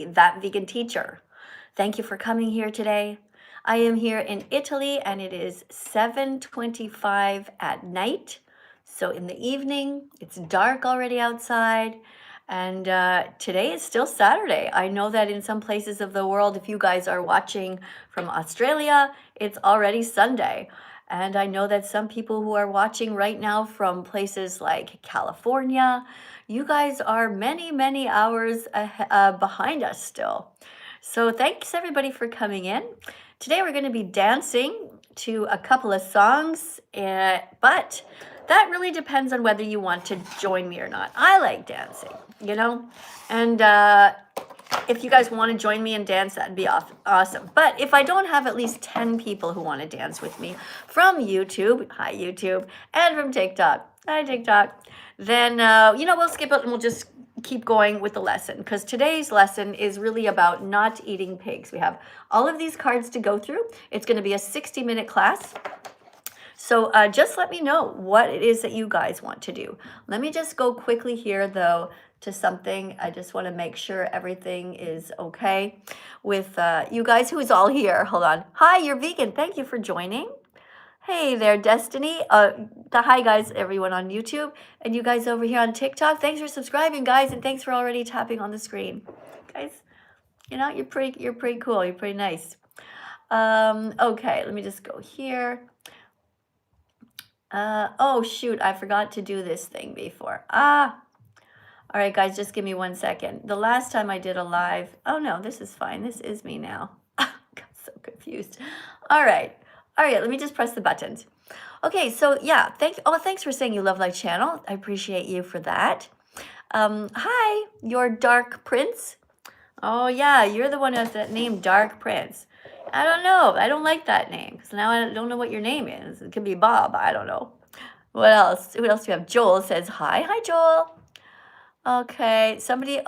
That Vegan Teacher. Thank you for coming here today. I am here in Italy and it is 7:25 at night. So in the evening, it's dark already outside. And today is still Saturday. I know that in some places of the world, if you guys are watching from Australia, it's already Sunday. And I know that some people who are watching right now from places like California, you guys are many, many hours behind us still. So thanks everybody for coming in. Today we're going to be dancing to a couple of songs, but that really depends on whether you want to join me or not. I like dancing, you know, and if you guys want to join me and dance, that'd be awesome. But if I don't have at least 10 people who want to dance with me from YouTube, hi YouTube, and from TikTok, hi TikTok, then, we'll skip it and we'll just keep going with the lesson, because today's lesson is really about not eating pigs. We have all of these cards to go through. It's going to be a 60-minute class. So just let me know what it is that you guys want to do. Let me just go quickly here, though, to something. I just want to make sure everything is okay with you guys. Who is all here? Hold on. Hi, you're vegan. Thank you for joining. Hey there, Destiny. Hi, guys, everyone on YouTube, and you guys over here on TikTok. Thanks for subscribing, guys, and thanks for already tapping on the screen, guys. You're pretty cool. You're pretty nice. Okay, let me just go here. Oh shoot, I forgot to do this thing before. All right, guys, just give me 1 second. The last time I did a live, oh no, this is fine. This is me now. Got so confused. All right, let me just press the buttons. Okay, so yeah, thanks for saying you love my channel. I appreciate you for that. Hi, you're Dark Prince. Oh yeah, you're the one who has that name, Dark Prince. I don't know. I don't like that name, because now I don't know what your name is. It could be Bob. I don't know. What else? Who else do we have? Joel says hi. Hi, Joel. Okay. Somebody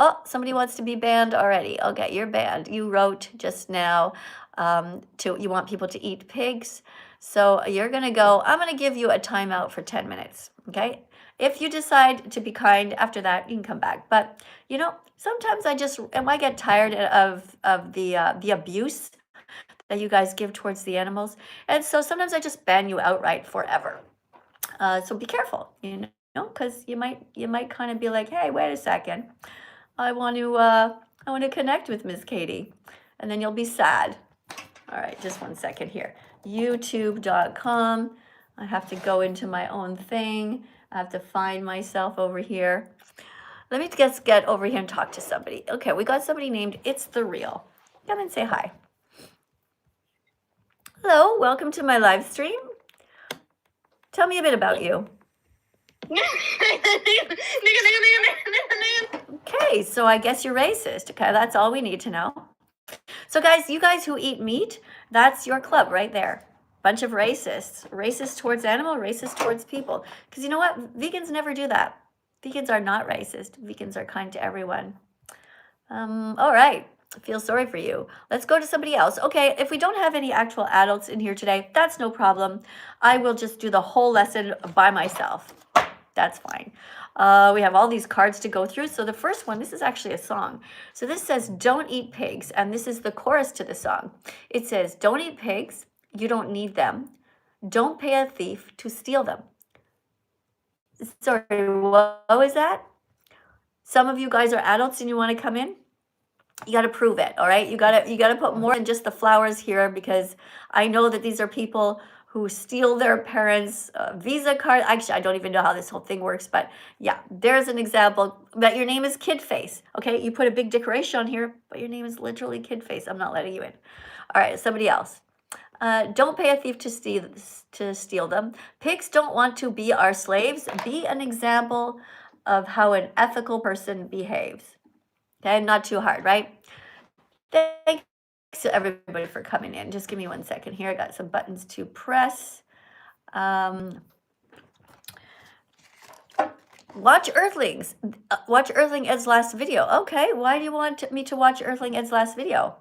wants to be banned already. Okay, you're banned. You wrote just now you want people to eat pigs. So you're going to go. I'm going to give you a timeout for 10 minutes. Okay. If you decide to be kind after that, you can come back. But, sometimes I get tired of the abuse that you guys give towards the animals. And so sometimes I just ban you outright forever. So be careful, because you might kind of be like, hey, wait a second. I want to connect with Miss Katie. And then you'll be sad. All right, just 1 second here. YouTube.com. I have to go into my own thing. I have to find myself over here. Let me just get over here and talk to somebody. Okay, we got somebody named It's the Real. Come and say hi. Hello, welcome to my live stream. Tell me a bit about you. Okay, so I guess you're racist. Okay, that's all we need to know. So guys, you guys who eat meat, that's your club right there. Bunch of racists. Racist towards animal, racist towards people. Because you know what? Vegans never do that. Vegans are not racist. Vegans are kind to everyone. All right. I feel sorry for you. Let's go to somebody else. Okay, if we don't have any actual adults in here today, that's no problem. I will just do the whole lesson by myself. That's fine. We have all these cards to go through. So the first one, this is actually a song. So this says, don't eat pigs. And this is the chorus to the song. It says, don't eat pigs. You don't need them. Don't pay a thief to steal them. Sorry, what was that? Some of you guys are adults and you want to come in? You got to prove it, all right? You got to put more than just the flowers here, because I know that these are people who steal their parents' Visa card. Actually, I don't even know how this whole thing works, but yeah, there's an example. That your name is Kid Face, okay? You put a big decoration on here, but your name is literally Kid Face. I'm not letting you in. All right, somebody else. Don't pay a thief to steal them. Pigs don't want to be our slaves. Be an example of how an ethical person behaves. Okay, not too hard, right? Thanks to everybody for coming in. Just give me 1 second here. I got some buttons to press. Watch Earthlings. Watch Earthling Ed's last video. Okay, why do you want me to watch Earthling Ed's last video?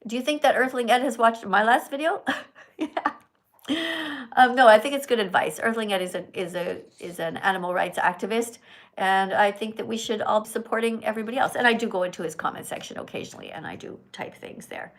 Do you think that Earthling Ed has watched my last video? Yeah. No, I think it's good advice. Earthling Ed is an animal rights activist, And I think that we should all be supporting everybody else. And I do go into his comment section occasionally, and I do type things there.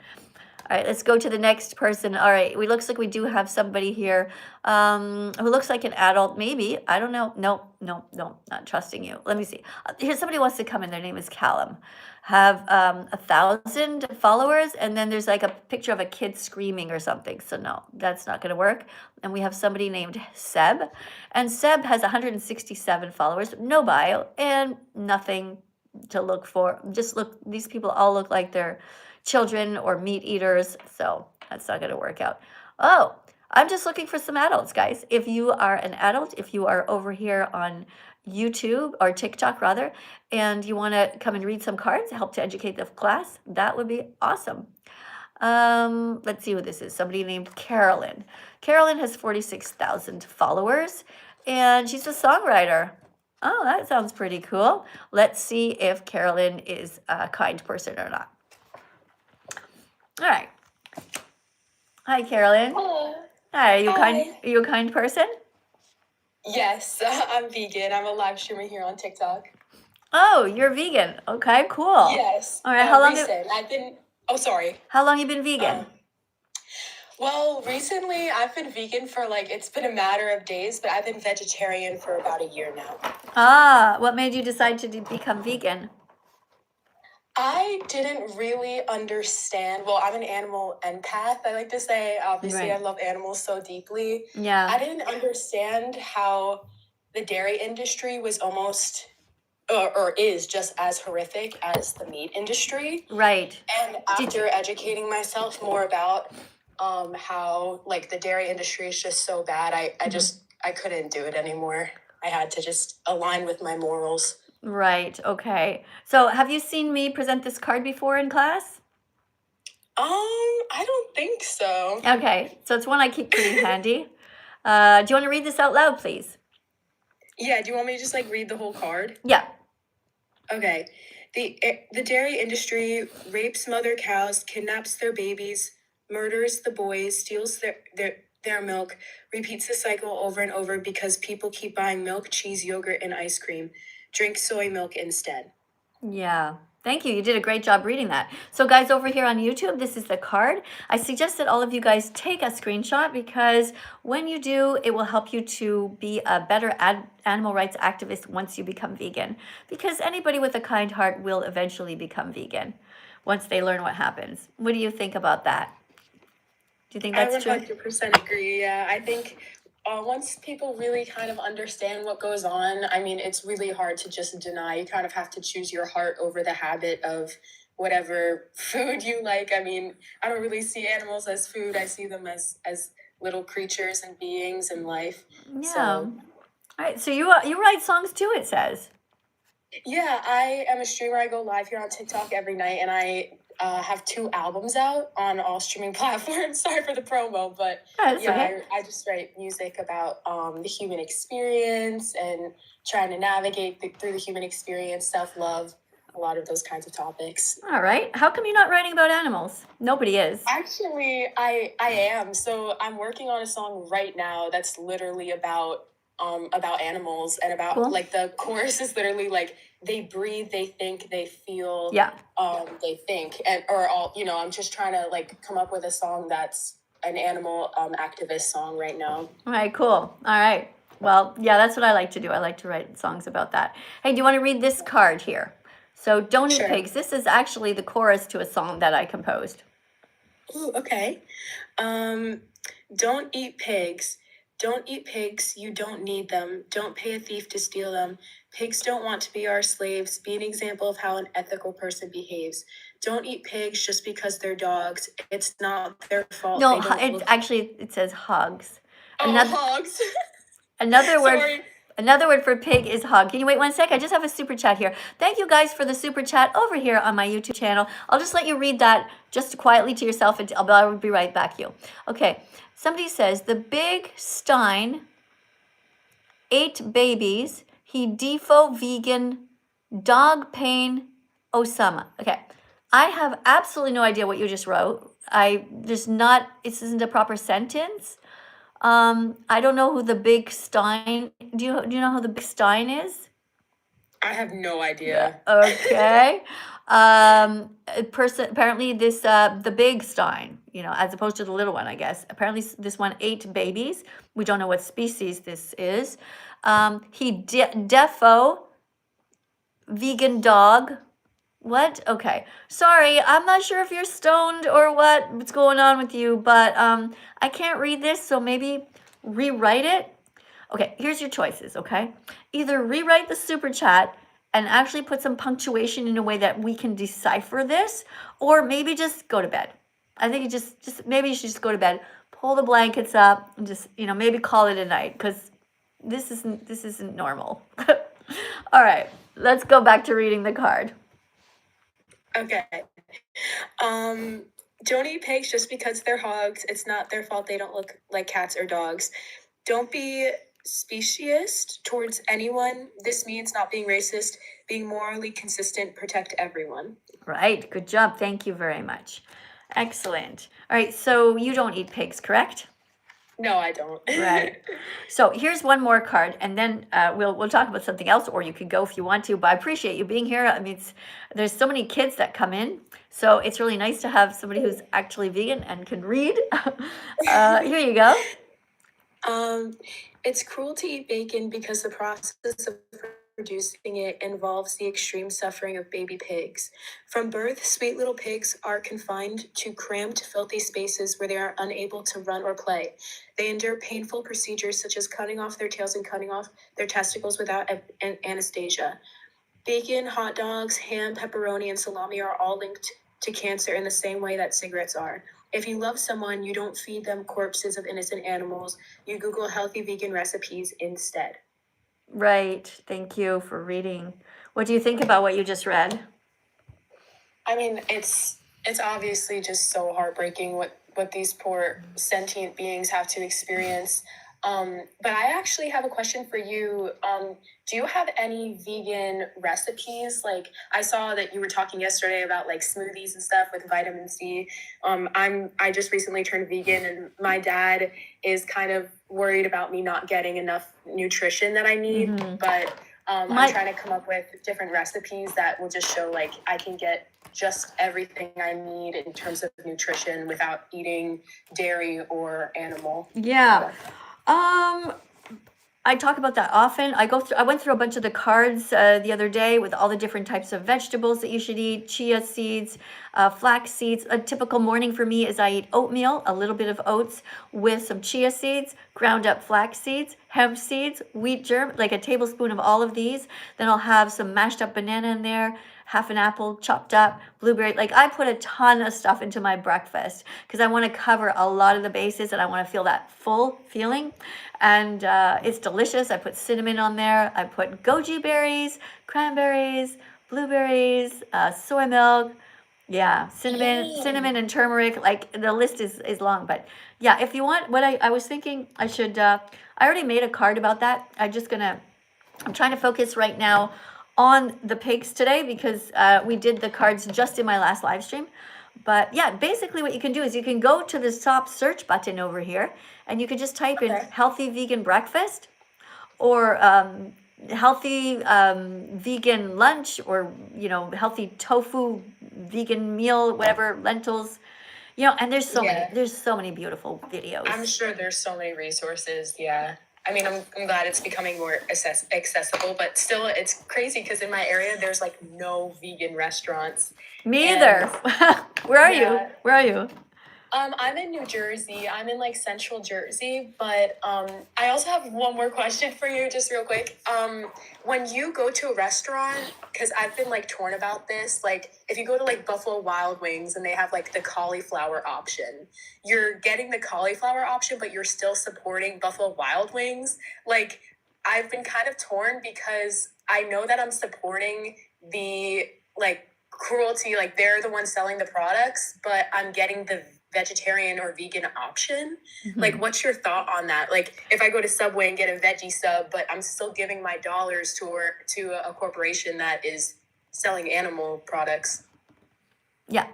All right, let's go to the next person. All right, we looks like we do have somebody here who looks like an adult, maybe. I don't know. No, no, no, not trusting you. Let me see. Here's somebody wants to come in. Their name is Callum. Have 1,000 followers, and then there's like a picture of a kid screaming or something. So no, that's not going to work. And we have somebody named Seb, and Seb has 167 followers, no bio, and nothing to look for. Just look. These people all look like they're children or meat eaters, so that's not going to work out. Oh, I'm just looking for some adults, guys. If you are an adult, if you are over here on YouTube or TikTok rather, and you want to come and read some cards, help to educate the class, that would be awesome. Let's see who this is. Somebody named Carolyn. Carolyn has 46,000 followers, and she's a songwriter. Oh, that sounds pretty cool. Let's see if Carolyn is a kind person or not. All right. Hi, Carolyn. Hello. Hi, are you Hi. kind? Are you a kind person? Yes, I'm vegan. I'm a live streamer here on TikTok. Oh, you're vegan. Okay, cool. Yes. All right. How long? Recent. I've been. Oh, sorry. How long you been vegan? Well, recently I've been vegan for it's been a matter of days, but I've been vegetarian for about a year now. Ah, what made you decide to become vegan? I didn't really understand. Well, I'm an animal empath. I like to say, obviously, Right. I love animals so deeply. Yeah. I didn't understand how the dairy industry was almost or is just as horrific as the meat industry. Right. And after educating myself more about how the dairy industry is just so bad, I couldn't do it anymore. I had to just align with my morals. Right. Okay. So, have you seen me present this card before in class? I don't think so. Okay. So it's one I keep pretty handy. Do you want to read this out loud, please? Yeah. Do you want me to just read the whole card? Yeah. Okay. The dairy industry rapes mother cows, kidnaps their babies, murders the boys, steals their milk, repeats the cycle over and over because people keep buying milk, cheese, yogurt, and ice cream. Drink soy milk instead. Yeah. Thank you. You did a great job reading that. So guys, over here on YouTube, this is the card. I suggest that all of you guys take a screenshot because when you do, it will help you to be a better animal rights activist once you become vegan. Because anybody with a kind heart will eventually become vegan once they learn what happens. What do you think about that? Do you think that's true? I 100% agree. Yeah, I think once people really kind of understand what goes on, I mean, it's really hard to just deny. You kind of have to choose your heart over the habit of whatever food you like. I mean, I don't really see animals as food. I see them as little creatures and beings in life. Yeah. So, all right. So you write songs too, it says. Yeah, I am a streamer. I go live here on TikTok every night, and I have 2 albums out on all streaming platforms. Sorry for the promo, but okay. I just write music about the human experience and trying to navigate through the human experience, self-love, a lot of those kinds of topics. All right. How come you're not writing about animals? Nobody is. Actually, I am. So I'm working on a song right now that's literally about animals and about Cool. the chorus is literally they breathe, they think, they feel, Yeah. they think, I'm just trying to come up with a song that's an animal activist song right now. All right, cool. All right. Well, yeah, that's what I like to do. I like to write songs about that. Hey, do you want to read this card here? So, Don't Eat Sure. Pigs. This is actually the chorus to a song that I composed. Ooh, okay. Don't eat pigs. Don't eat pigs, you don't need them. Don't pay a thief to steal them. Pigs don't want to be our slaves. Be an example of how an ethical person behaves. Don't eat pigs just because they're dogs. It's not their fault. No, it says hogs. Hogs. Another word. Sorry. Another word for pig is hog. Can you wait one sec? I just have a super chat here. Thank you guys for the super chat over here on my YouTube channel. I'll just let you read that just quietly to yourself and I'll be right back you. Okay. Somebody says, the big Stein ate babies. He defo vegan dog pain Osama. Okay. I have absolutely no idea what you just wrote. This isn't a proper sentence. I don't know who the big Stein, do you know who the big Stein is? I have no Yeah. idea. Okay. A person apparently this the big stein, as opposed to the little one, I guess. Apparently this one ate babies. We don't know what species this is. Defo vegan dog. What? Okay. Sorry, I'm not sure if you're stoned or what's going on with you, but I can't read this, so maybe rewrite it. Okay, here's your choices, okay? Either rewrite the super chat and actually put some punctuation in a way that we can decipher this, or maybe just go to bed. I think you just maybe you should just go to bed, pull the blankets up, and just, maybe call it a night, because this isn't normal. All right, let's go back to reading the card. Okay. Don't eat pigs just because they're hogs. It's not their fault they don't look like cats or dogs. Don't be speciesist towards anyone. This means not being racist, being morally consistent, protect everyone. Right, good job. Thank you very much. Excellent. All right, so you don't eat pigs, correct? No, I don't. Right. So here's one more card, and then we'll talk about something else, or you can go if you want to. But I appreciate you being here. I mean, there's so many kids that come in, so it's really nice to have somebody who's actually vegan and can read. Here you go. It's cruel to eat bacon because the process of producing it involves the extreme suffering of baby pigs. From birth, sweet little pigs are confined to cramped, filthy spaces where they are unable to run or play. They endure painful procedures such as cutting off their tails and cutting off their testicles without anesthesia. Bacon, hot dogs, ham, pepperoni, and salami are all linked to cancer in the same way that cigarettes are. If you love someone, you don't feed them corpses of innocent animals. You Google healthy vegan recipes instead. Right. Thank you for reading. What do you think about what you just read? I mean, it's obviously just so heartbreaking what these poor sentient beings have to experience. But I actually have a question for you. Do you have any vegan recipes? Like, I saw that you were talking yesterday about like smoothies and stuff with vitamin C. I just recently turned vegan, and my dad is kind of worried about me not getting enough nutrition that I need. But I'm trying to come up with different recipes that will just show like I can get just everything I need in terms of nutrition without eating dairy or animal. Yeah. I talk about that often. I went through a bunch of the cards the other day with all the different types of vegetables that you should eat, chia seeds, flax seeds. A typical morning for me is I eat oatmeal, a little bit of oats with some chia seeds, ground up flax seeds, hemp seeds, wheat germ, like a tablespoon of all of these. Then I'll have some mashed up banana in there, half an apple chopped up, blueberry. Like, I put a ton of stuff into my breakfast because I want to cover a lot of the bases and I want to feel that full feeling. And it's delicious. I put cinnamon on there. I put goji berries, cranberries, blueberries, soy milk. Yeah, cinnamon and turmeric. Like, the list is long, but yeah, if you want, what I was thinking, I should, I already made a card about that. I'm trying to focus right now on the pigs today because we did the cards just in my last live stream. But yeah, basically what you can do is you can go to the top search button over here and you can just type in healthy vegan breakfast or healthy vegan lunch, or healthy tofu vegan meal, whatever, lentils, and there's so many beautiful videos. I'm sure there's so many resources. Yeah. I mean, I'm glad it's becoming more accessible, but still it's crazy because in my area there's like no vegan restaurants. Me either. Where are you? I'm in New Jersey. I'm in like central Jersey, but I also have one more question for you, just real quick. When you go to a restaurant, because I've been like torn about this, like if you go to like Buffalo Wild Wings and they have like the cauliflower option, you're getting the cauliflower option, but you're still supporting Buffalo Wild Wings. Like, I've been kind of torn because I know that I'm supporting the like cruelty, like they're the ones selling the products, but I'm getting the vegetarian or vegan option. Like, what's your thought on that? Like, if I go to Subway and get a veggie sub, but I'm still giving my dollars to a corporation that is selling animal products. Yeah.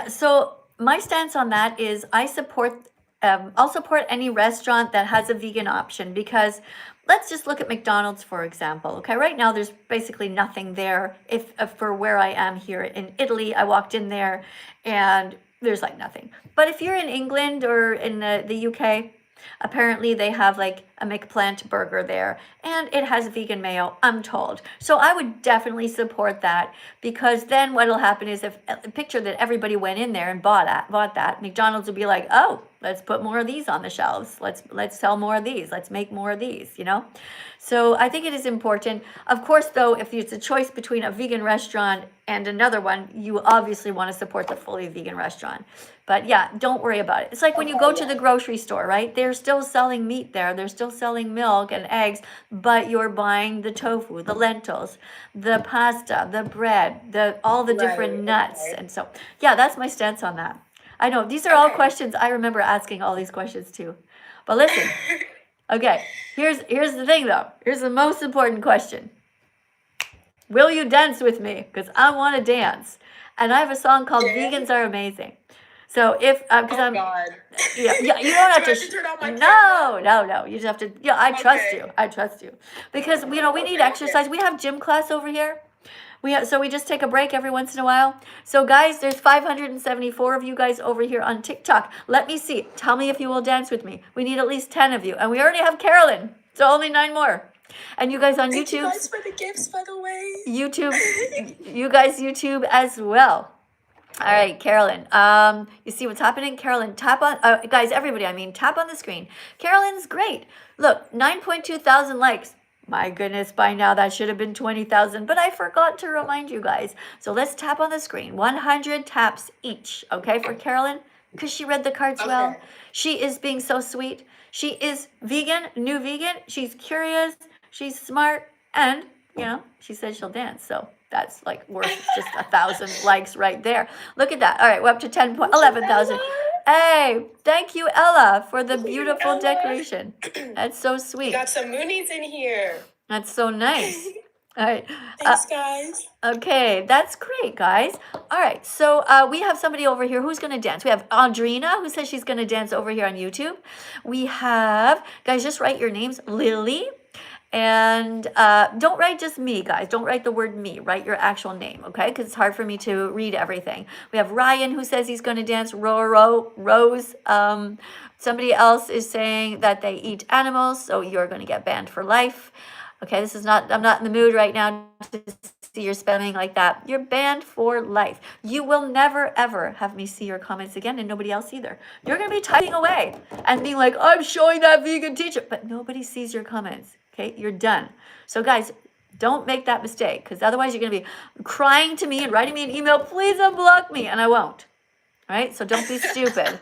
So my stance on that is I support I'll support any restaurant that has a vegan option, because let's just look at McDonald's, for example. Okay, right now there's basically nothing there. If for where I am here in Italy, I walked in there and there's like nothing. But if you're in England or in the UK, apparently they have like a McPlant burger there, and it has vegan mayo, I'm told. So I would definitely support that, because then what'll happen is, if picture that everybody went in there and bought that, McDonald's would be like, oh, let's put more of these on the shelves. Let's sell more of these. Let's make more of these, you know? So I think it is important. Of course, though, if it's a choice between a vegan restaurant and another one, you obviously want to support the fully vegan restaurant. But yeah, don't worry about it. It's like when you go to the grocery store, right? They're still selling meat there. They're still selling milk and eggs, but you're buying the tofu, the lentils, the pasta, the bread, all the different nuts. And so, yeah, that's my stance on that. I know these are all questions. I remember asking all these questions too. But listen, okay, here's the thing though. Here's the most important question. Will you dance with me? Because I want to dance. And I have a song called Vegans Are Amazing. So if, because I'm, God. yeah, you don't have Do to, I have to turn on my no, you just have to, yeah, I trust you. Because, we need exercise. We have gym class over here. So we just take a break every once in a while. So guys, there's 574 of you guys over here on TikTok. Let me see. Tell me if you will dance with me. We need at least 10 of you. And we already have Carolyn. So only 9 more. And you guys on Thank YouTube. you guys for the gifts, by the way. YouTube, you guys YouTube as well. All right, Carolyn, you see what's happening? Carolyn, tap on, guys, everybody, tap on the screen. Carolyn's great. Look, 9.2 thousand likes. My goodness, by now that should have been 20,000, but I forgot to remind you guys. So let's tap on the screen. 100 taps each, okay, for Carolyn, because she read the cards well. She is being so sweet. She is vegan, new vegan. She's curious. She's smart, and, she said she'll dance, so that's like worth just 1,000 likes right there. Look at that. All right, we're up to 11,000. Hey, thank you, Ella, for the beautiful decoration. That's so sweet. We got some Moonies in here. That's so nice. All right. Thanks, guys. Okay, that's great, guys. All right, so we have somebody over here who's going to dance. We have Audrina, who says she's going to dance over here on YouTube. We have, guys, just write your names, Lily. And don't write just me, guys. Don't write the word me. Write your actual name, okay? Because it's hard for me to read everything. We have Ryan, who says he's going to dance. Rose. Somebody else is saying that they eat animals, so you're going to get banned for life. Okay, I'm not in the mood right now to see your spamming like that. You're banned for life. You will never, ever have me see your comments again, and nobody else either. You're going to be typing away and being like, I'm showing that vegan teacher, but nobody sees your comments. Okay, you're done. So guys, don't make that mistake, because otherwise you're going to be crying to me and writing me an email, please unblock me, and I won't. All right, so don't be stupid.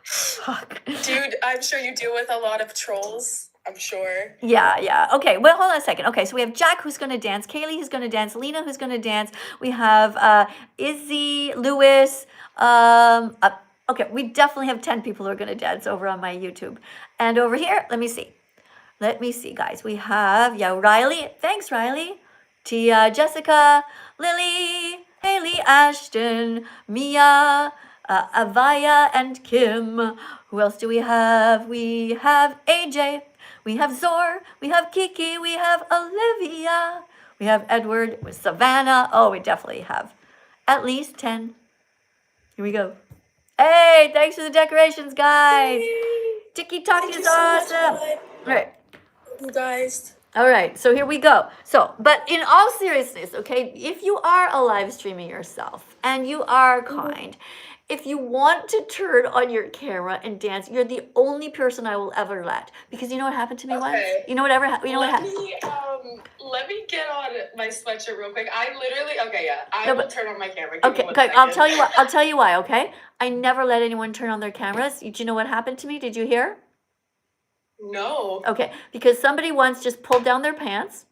Fuck. Dude, I'm sure you deal with a lot of trolls. I'm sure. Yeah. Okay, well, hold on a second. Okay, so we have Jack, who's going to dance, Kaylee, who's going to dance, Lena, who's going to dance. We have Izzy, Lewis. Okay, we definitely have 10 people who are going to dance over on my YouTube. And over here, let me see, guys. We have, Riley. Thanks, Riley. Tia, Jessica, Lily, Haley, Ashton, Mia, Avaya, and Kim. Who else do we have? We have AJ. We have Zor. We have Kiki. We have Olivia. We have Edward with Savannah. Oh, we definitely have at least 10. Here we go. Hey, thanks for the decorations, guys. TikTok is awesome. All right. You guys. All right, so here we go. So, but in all seriousness, okay, if you are a live streaming yourself and you are kind, if you want to turn on your camera and dance, you're the only person I will ever let. Because you know what happened to me once? You know what happened? Let me get on my sweatshirt real quick. I will turn on my camera. Okay, I'll tell you why, okay? I never let anyone turn on their cameras. Do you know what happened to me? Did you hear? No. Okay, because somebody once just pulled down their pants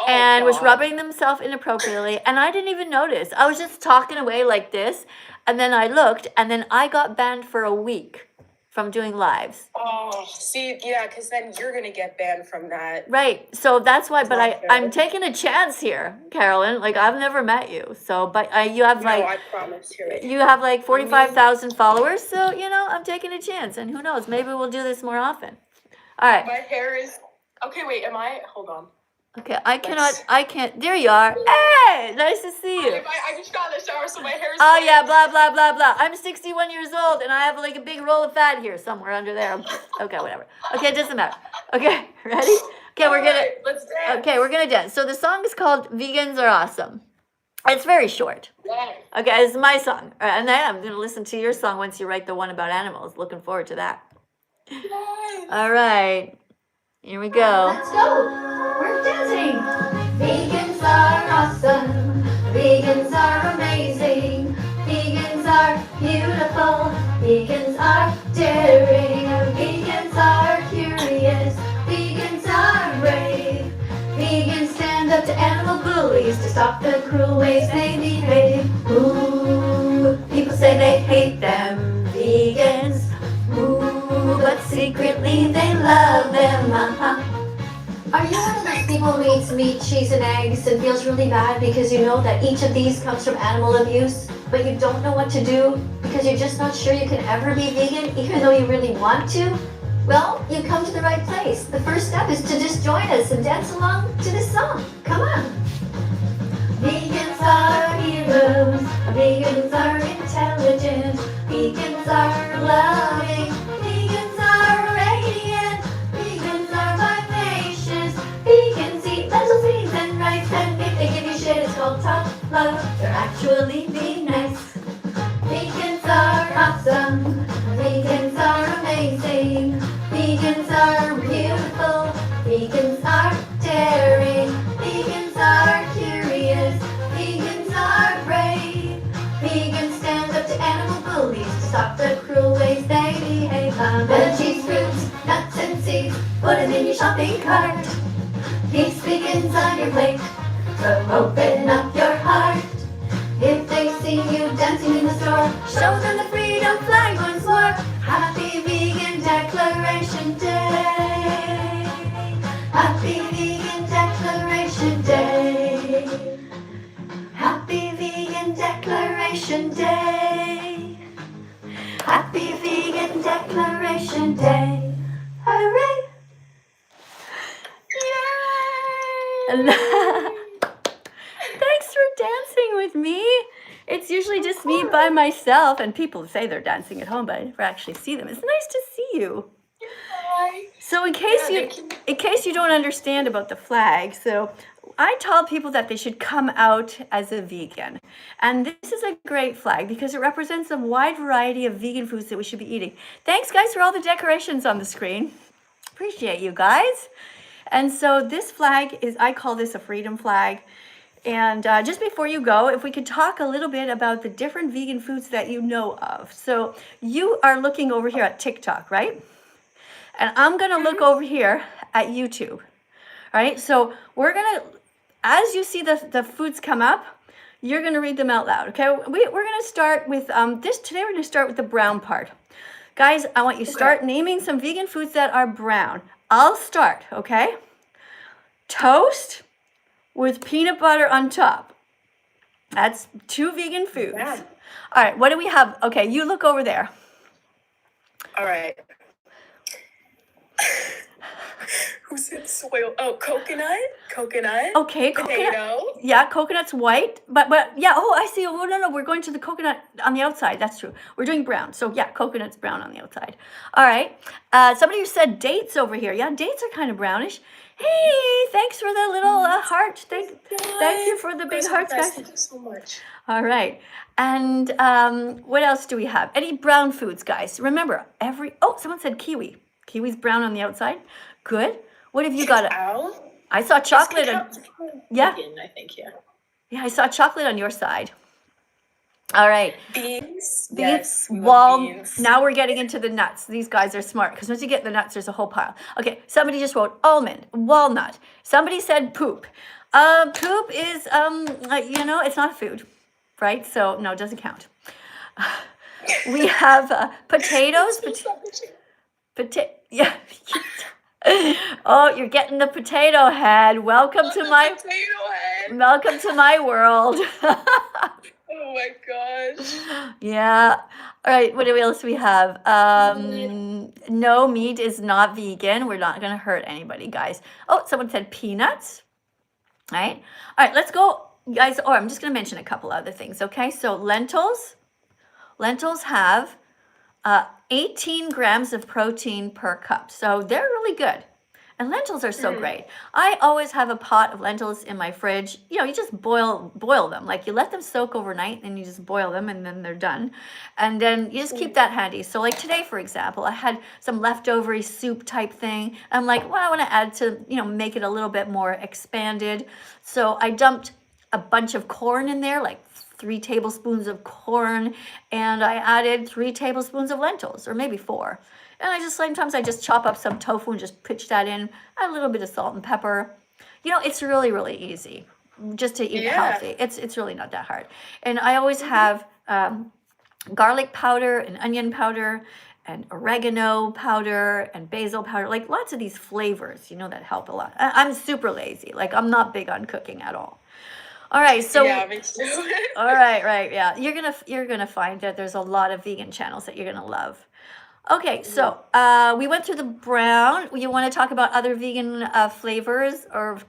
and was rubbing themselves inappropriately, and I didn't even notice. I was just talking away like this, and then I looked, and then I got banned for a week. from doing lives. Oh, see, yeah, because then you're gonna get banned from that. Right. So that's why, but Not I'm fair. taking a chance here, Carolyn. Like, I've never met you. So, but you have No, like, I promise you. you have like 45,000 followers. So, I'm taking a chance, and who knows, maybe we'll do this more often. All right. My hair is okay. Wait, am I? Hold on. Okay. I can't. There you are. Hey, nice to see you. I just got in the shower, so my hair is. Oh yeah, blah blah blah blah. I'm 61 years old and I have like a big roll of fat here somewhere under there. Okay, whatever. Okay, it doesn't matter. Okay, ready? Okay, Let's dance. Okay, we're gonna dance. So the song is called "Vegans Are Awesome." It's very short. Yeah. Okay, it's my song, and then I'm gonna listen to your song once you write the one about animals. Looking forward to that. Yes. All right, here we go. Let's go. We're dancing. Vegans are awesome. Vegans are amazing. Vegans are beautiful. Vegans are daring. Vegans are curious. Vegans are brave. Vegans stand up to animal bullies to stop the cruel ways they behave. Ooh, people say they hate them, vegans. Ooh, but secretly they love them. Are you one of those people who eats meat, cheese, and eggs and feels really bad because you know that each of these comes from animal abuse, but you don't know what to do because you're just not sure you can ever be vegan even though you really want to? Well, you come to the right place. The first step is to just join us and dance along to this song. Come on. Vegans are heroes. Vegans are intelligent. Vegans are loving. Vegans are radiant. Vegans are vivacious. Vegans eat lentils, beans, and rice. And if they give you shit, it's called tough love. They're actually being nice. Vegans are awesome. Vegans are amazing. Vegans are beautiful. Vegans are daring. Vegans are curious. Vegans are brave. Vegans stand up to animal bullies to stop the cruel ways they behave. Veggies, fruits, nuts, and seeds. Put them in your shopping cart. Feast vegans on your plate. So open up your heart. If they see you dancing in the store, show them the freedom flag once more. Happy Vegan Declaration Day. Happy Vegan Declaration Day. Happy Vegan Declaration Day. Happy Vegan Declaration Day. Hooray! Yay! Thanks for dancing with me. It's usually just me by myself, and people say they're dancing at home, but I never actually see them. It's nice to see you. Hi. So in case you don't understand about the flag, so I tell people that they should come out as a vegan. And this is a great flag because it represents a wide variety of vegan foods that we should be eating. Thanks guys for all the decorations on the screen. Appreciate you guys. And so this flag is, I call this a freedom flag. And just before you go, if we could talk a little bit about the different vegan foods that you know of. So you are looking over here at TikTok, right? And I'm going to look over here at YouTube. All right. So we're going to, as you see the foods come up, you're going to read them out loud. Okay. We're going to start with this. Today we're going to start with the brown part. Guys, I want you to start naming some vegan foods that are brown. I'll start. Okay. Toast with peanut butter on top. That's 2 vegan foods. Yeah. All right, what do we have? Okay, you look over there. All right. Who said soil? Oh, coconut. Okay, coconut. Potato. Yeah, coconut's white, but yeah. Oh, I see. Oh no, we're going to the coconut on the outside. That's true. We're doing brown. So yeah, coconut's brown on the outside. All right. Somebody who said dates over here. Yeah, dates are kind of brownish. Hey, thanks for the little heart. Thank you for the big hearts, guys. Thank you so much. All right. And what else do we have? Any brown foods, guys? Remember, someone said kiwi. Kiwi's brown on the outside. Good. What have you got? I saw chocolate. Yeah. Vegan, I think, yeah. Yeah, I saw chocolate on your side. All right. Beans. Beans. Yes. Beans. Now we're getting into the nuts. These guys are smart because once you get the nuts, there's a whole pile. Okay. Somebody just wrote almond, walnut. Somebody said poop. Poop is, it's not food, right? So no, it doesn't count. We have potatoes. It's so Yeah. Oh, you're getting the potato head. Welcome to my world. Oh my gosh. Yeah. All right. What else we have? No, meat is not vegan. We're not going to hurt anybody, guys. Oh, someone said peanuts. All right. All right. Let's go, guys. Oh, I'm just going to mention a couple other things. Okay. So lentils have 18 grams of protein per cup. So they're really good. And lentils are so great. I always have a pot of lentils in my fridge. You know, you just boil them. Like you let them soak overnight and you just boil them and then they're done. And then you just keep that handy. So like today, for example, I had some leftover soup type thing. I'm like, well, I want to add to, make it a little bit more expanded. So I dumped a bunch of corn in there, like 3 tablespoons of corn, and I added 3 tablespoons of lentils, or maybe 4. And sometimes I just chop up some tofu and just pitch that in, add a little bit of salt and pepper. It's really, really easy just to eat healthy. It's really not that hard. And I always have garlic powder and onion powder and oregano powder and basil powder, like lots of these flavors, that help a lot. I'm super lazy. Like I'm not big on cooking at all. All right, so yeah, me too. all right, yeah. You're gonna find that there's a lot of vegan channels that you're gonna love. Okay, so we went through the brown. You want to talk about other vegan flavors or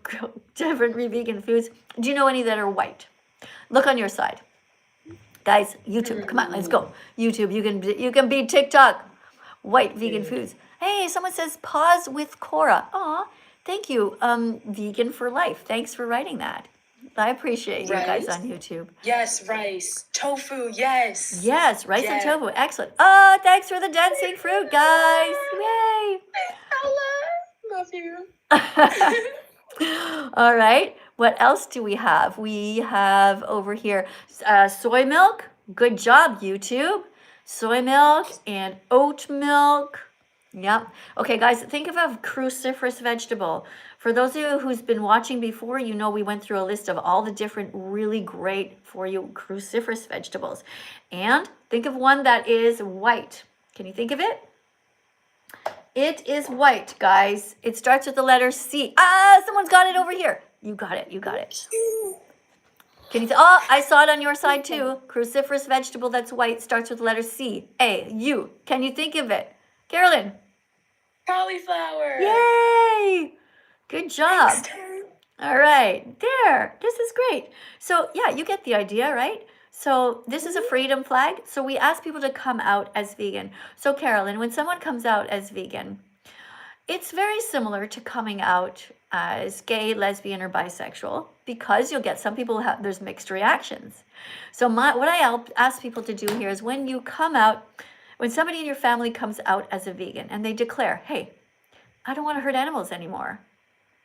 different vegan foods? Do you know any that are white? Look on your side, guys. YouTube, come on, let's go. YouTube, you can beat TikTok. White vegan foods. Hey, someone says pause with Cora. Aw, thank you, Vegan for Life. Thanks for writing that. I appreciate you guys on YouTube. Yes, rice. Tofu, yes. Yes, rice and tofu. Excellent. Thanks for the dancing fruit, guys. Yay. Love you. All right. What else do we have? We have over here soy milk. Good job, YouTube. Soy milk and oat milk. Yep. Okay, guys, think of a cruciferous vegetable. For those of you who's been watching before, we went through a list of all the different really great for you cruciferous vegetables. And think of one that is white. Can you think of it? It is white, guys. It starts with the letter C. Someone's got it over here. You got it. Can you I saw it on your side too. Cruciferous vegetable that's white starts with the letter C. U. Can you think of it? Carolyn. Cauliflower. Yay! Good job. Thanks, All right, there. This is great. So yeah, you get the idea, right? So this is a freedom flag. So we ask people to come out as vegan. So Carolyn, when someone comes out as vegan, it's very similar to coming out as gay, lesbian, or bisexual because you'll get some people there's mixed reactions. So what I ask people to do here is when you come out, when somebody in your family comes out as a vegan and they declare, hey, I don't want to hurt animals anymore.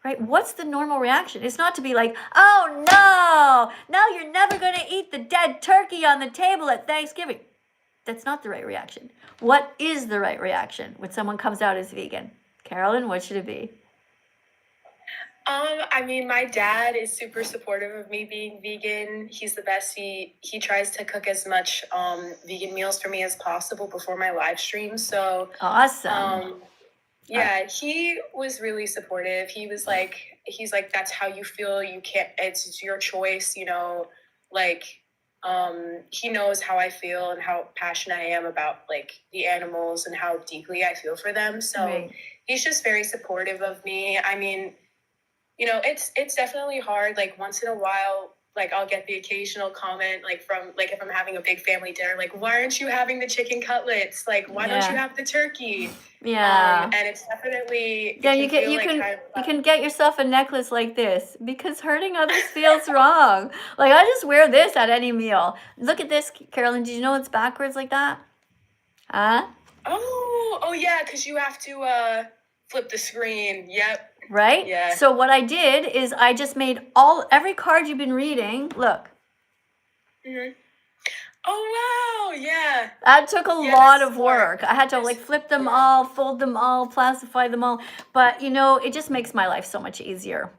Right? What's the normal reaction? It's not to be like, oh no, now you're never going to eat the dead turkey on the table at Thanksgiving. That's not the right reaction. What is the right reaction when someone comes out as vegan? Carolyn, what should it be? I mean, my dad is super supportive of me being vegan. He's the best. He tries to cook as much vegan meals for me as possible before my live stream. So awesome. Yeah, he was really supportive. He's like, that's how you feel. You can't, it's your choice, like, he knows how I feel and how passionate I am about like the animals and how deeply I feel for them. So he's just very supportive of me. I mean, it's definitely hard. Like once in a while, like I'll get the occasional comment, like from like if I'm having a big family dinner, like why aren't you having the chicken cutlets? Like why don't you have the turkey? Yeah. And it's definitely you can get yourself a necklace like this because hurting others feels wrong. Like I just wear this at any meal. Look at this, Carolyn. Did you know it's backwards like that? Huh? Oh yeah, because you have to flip the screen. Yep. Right? Yeah. So what I did is I just made every card you've been reading. Look. Mm-hmm. Oh, wow. Yeah. That took a lot of work. I had to like flip them all, fold them all, plastify them all. But it just makes my life so much easier.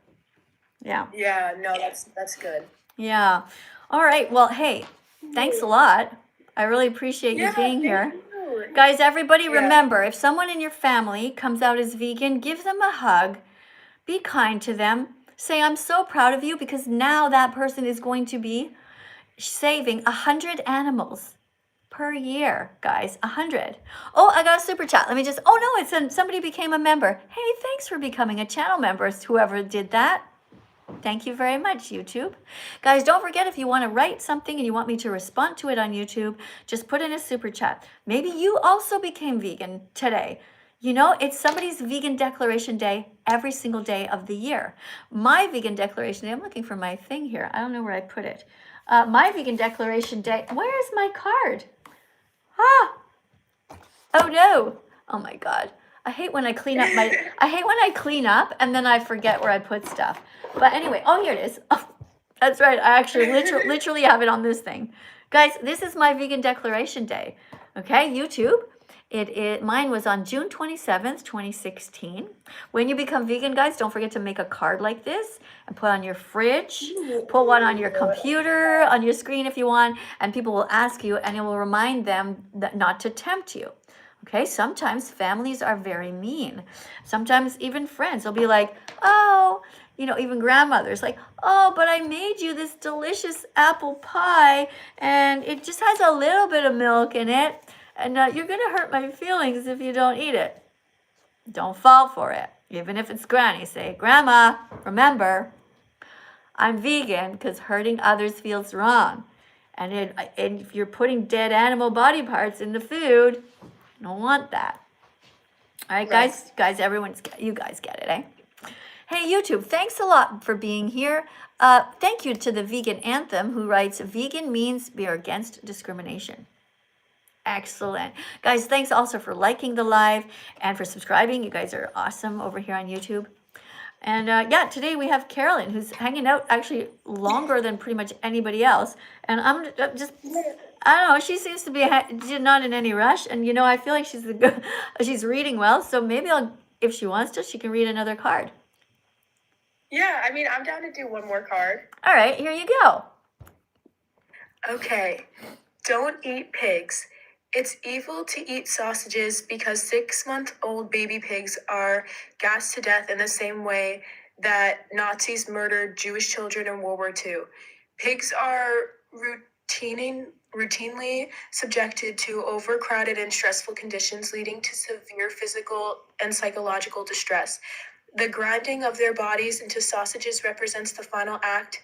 Yeah. Yeah. No, that's good. Yeah. All right. Well, hey, thanks a lot. I really appreciate you Yeah, being thank here. you. Guys, everybody Yeah. remember, if someone in your family comes out as vegan, give them a hug, be kind to them, say, I'm so proud of you, because now that person is going to be saving 100 animals per year, guys. 100. Oh, I got a super chat. Let me just, oh no, somebody became a member. Hey, thanks for becoming a channel member, whoever did that. Thank you very much, YouTube. Guys, don't forget, if you want to write something and you want me to respond to it on YouTube, just put in a super chat. Maybe you also became vegan today. You know, it's somebody's vegan declaration day every single day of the year. My vegan declaration day, I'm looking for my thing here. I don't know where I put it. My vegan declaration day, where is my card? Ah, oh no. Oh my God. I hate when I clean up and then I forget where I put stuff. But anyway, oh, here it is. Oh, that's right. I actually literally have it on this thing. Guys, this is my vegan declaration day. Okay, YouTube. Mine was on June 27th, 2016. When you become vegan, guys, don't forget to make a card like this and put on your fridge, put one on your computer, on your screen if you want, and people will ask you and it will remind them that not to tempt you. Okay, sometimes families are very mean. Sometimes even friends will be like, oh, you know, even grandmothers, like, oh, but I made you this delicious apple pie and it just has a little bit of milk in it. And you're going to hurt my feelings if you don't eat it. Don't fall for it. Even if it's granny, say, Grandma, remember, I'm vegan because hurting others feels wrong. And if you're putting dead animal body parts in the food, you don't want that. All right, guys, you guys get it, eh? Hey, YouTube, thanks a lot for being here. Thank you to the Vegan Anthem, who writes, vegan means we are against discrimination. Excellent. Guys, thanks also for liking the live and for subscribing. You guys are awesome over here on YouTube. And yeah, today we have Carolyn, who's hanging out actually longer than pretty much anybody else. And I'm just, I don't know, she seems to be not in any rush. And, you know, I feel like she's reading well. So maybe if she wants to, she can read another card. Yeah, I mean, I'm down to do one more card. All right, here you go. Okay. Don't eat pigs. It's evil to eat sausages because 6-month-old baby pigs are gassed to death in the same way that Nazis murdered Jewish children in World War II. Pigs are routinely subjected to overcrowded and stressful conditions, leading to severe physical and psychological distress. The grinding of their bodies into sausages represents the final act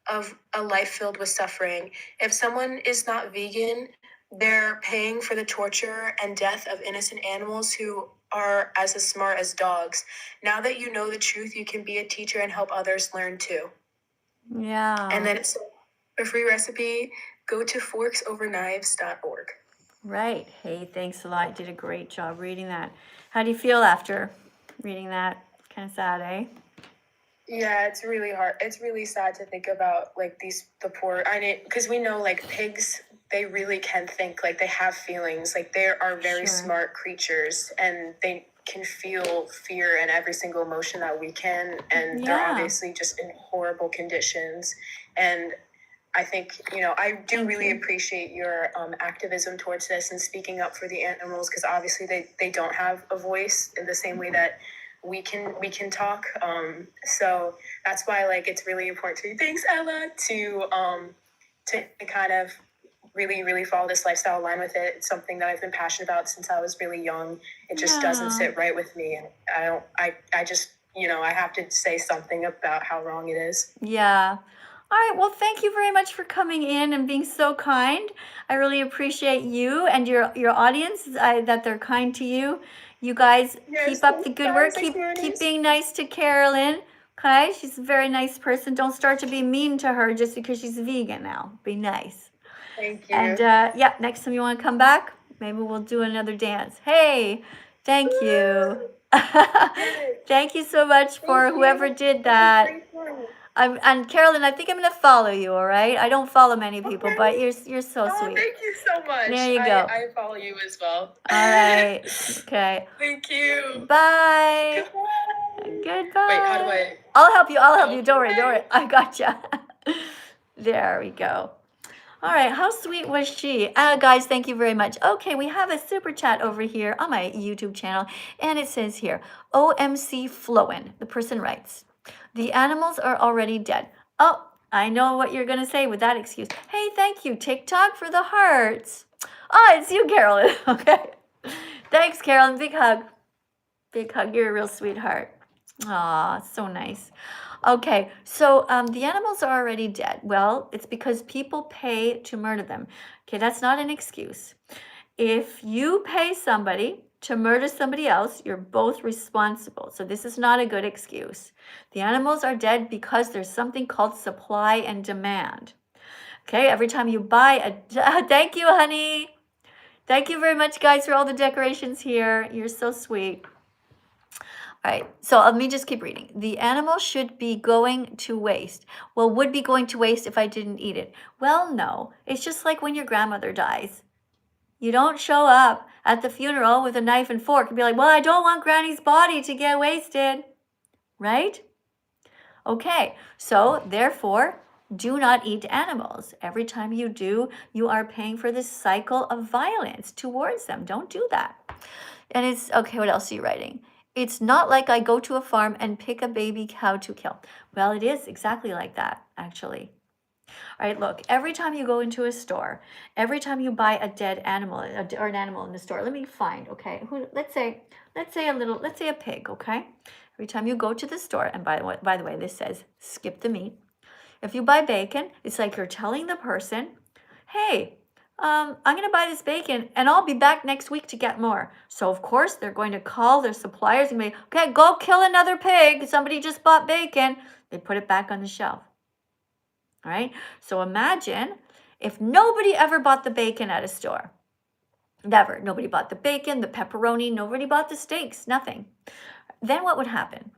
of a life filled with suffering. If someone is not vegan, they're paying for the torture and death of innocent animals who are as smart as dogs. Now that you know the truth, you can be a teacher and help others learn too. Yeah. And then it's a free recipe. Go to forksovernKnives.org. Right. Hey, thanks a lot. You did a great job reading that. How do you feel after reading that? Kind of sad, eh? Yeah, it's really hard. It's really sad to think about, like, the poor, because we know, like, pigs, they really can think, like, they have feelings, like, they are very smart creatures, and they can feel fear and every single emotion that we can, and they're obviously just in horrible conditions. And I think, you know, I do really appreciate your activism towards this and speaking up for the animals, because obviously they don't have a voice in the same way that we can talk. So that's why, like, it's really important to me. Thanks, Ella, to kind of really follow this lifestyle, align with it. It's something that I've been passionate about since I was really young. It just doesn't sit right with me, and I just, you know, I have to say something about how wrong it is. Yeah. All right. Well, thank you very much for coming in and being so kind. I really appreciate you and your audience, that they're kind to you. You guys keep up the good work. Keep being nice to Carolyn. Okay? She's a very nice person. Don't start to be mean to her just because she's vegan now. Be nice. Thank you. And yeah, next time you want to come back, maybe we'll do another dance. Hey, thank you. Thank you so much for whoever did that. And Carolyn, I think I'm gonna follow you. All right. I don't follow many people, but you're so sweet. Thank you so much. There you go. I follow you as well. All right. Okay. Thank you. Bye. Goodbye. Wait, how do I? I'll help you. Don't worry. I gotcha. There we go. All right, how sweet was she? Guys, thank you very much. Okay, we have a super chat over here on my YouTube channel, and it says here, OMC Flowin. The person writes, the animals are already dead. Oh, I know what you're going to say with that excuse. Hey, thank you, TikTok, for the hearts. Oh, it's you, Carolyn. Okay. Thanks, Carolyn. Big hug. Big hug. You're a real sweetheart. Aw, so nice. Okay, so the animals are already dead. Well, it's because people pay to murder them. Okay, that's not an excuse. If you pay somebody to murder somebody else, you're both responsible. So this is not a good excuse. The animals are dead because there's something called supply and demand. Okay, every time you buy a... Thank you, honey. Thank you very much, guys, for all the decorations here. You're so sweet. All right, so let me just keep reading. The animal should be going to waste. Well, would be going to waste if I didn't eat it. Well, no. It's just like when your grandmother dies. You don't show up at the funeral with a knife and fork and be like, well, I don't want Granny's body to get wasted. Right? Okay, so therefore, do not eat animals. Every time you do, you are paying for this cycle of violence towards them. Don't do that. And it's, okay, what else are you writing? It's not like I go to a farm and pick a baby cow to kill. Well, it is exactly like that, actually. All right, look, every time you go into a store, every time you buy a dead animal or an animal in the store, let me find, okay, let's say a pig, okay? Every time you go to the store, and by the way, this says skip the meat. If you buy bacon, it's like you're telling the person, hey, I'm going to buy this bacon and I'll be back next week to get more. So, of course, they're going to call their suppliers and be, okay, go kill another pig. Somebody just bought bacon. They put it back on the shelf. All right. So imagine if nobody ever bought the bacon at a store. Never. Nobody bought the bacon, the pepperoni. Nobody bought the steaks. Nothing. Then what would happen?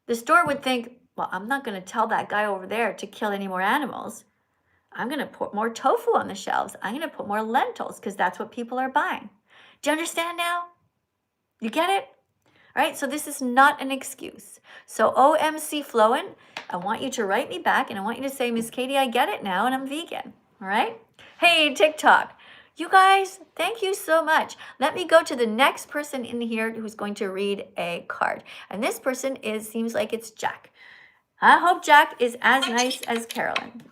The store would think, well, I'm not going to tell that guy over there to kill any more animals. I'm going to put more tofu on the shelves. I'm going to put more lentils because that's what people are buying. Do you understand now? You get it? All right, so this is not an excuse. So OMC Flowin, I want you to write me back and I want you to say, Miss Katie, I get it now and I'm vegan. All right? Hey, TikTok. You guys, thank you so much. Let me go to the next person in here who's going to read a card. And this person seems like it's Jack. I hope Jack is as nice as Carolyn.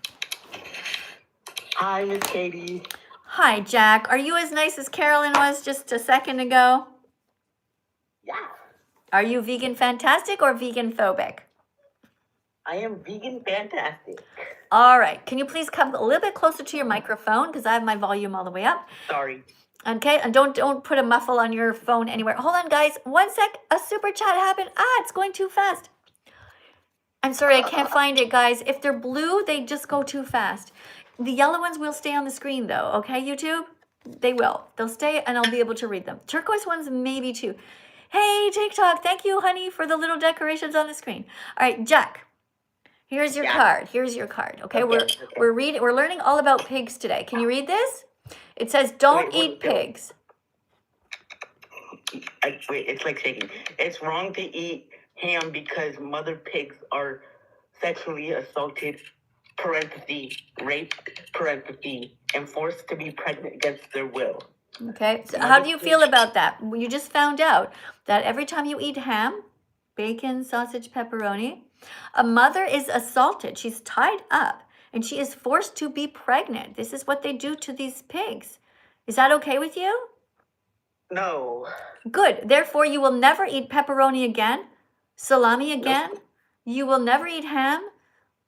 Hi, Miss Katie. Hi, Jack. Are you as nice as Carolyn was just a second ago? Yeah, Are you vegan fantastic or vegan phobic? I am vegan fantastic. All right. Can you please come a little bit closer to your microphone because I have my volume all the way up. Sorry. Okay, and don't put a muffle on your phone anywhere. Hold on, guys. 1 sec. A super chat happened. It's going too fast. I'm sorry, I can't find it, guys. If they're blue, they just go too fast. The yellow ones will stay on the screen, though. Okay, YouTube? They will. They'll stay, and I'll be able to read them. Turquoise ones, maybe too. Hey, TikTok. Thank you, honey, for the little decorations on the screen. All right, Jack. Here's your card. Here's your card. Okay, we're learning all about pigs today. Can you read this? It says, "Don't eat pigs." Wait, it's like shaking. It's wrong to eat ham because mother pigs are sexually assaulted, parentheses, raped, parentheses, and forced to be pregnant against their will. Okay, so how do you feel about that? You just found out that every time you eat ham, bacon, sausage, pepperoni, a mother is assaulted. She's tied up and she is forced to be pregnant. This is what they do to these pigs. Is that okay with you? No. Good. Therefore, you will never eat pepperoni again, salami again. Nope. You will never eat ham.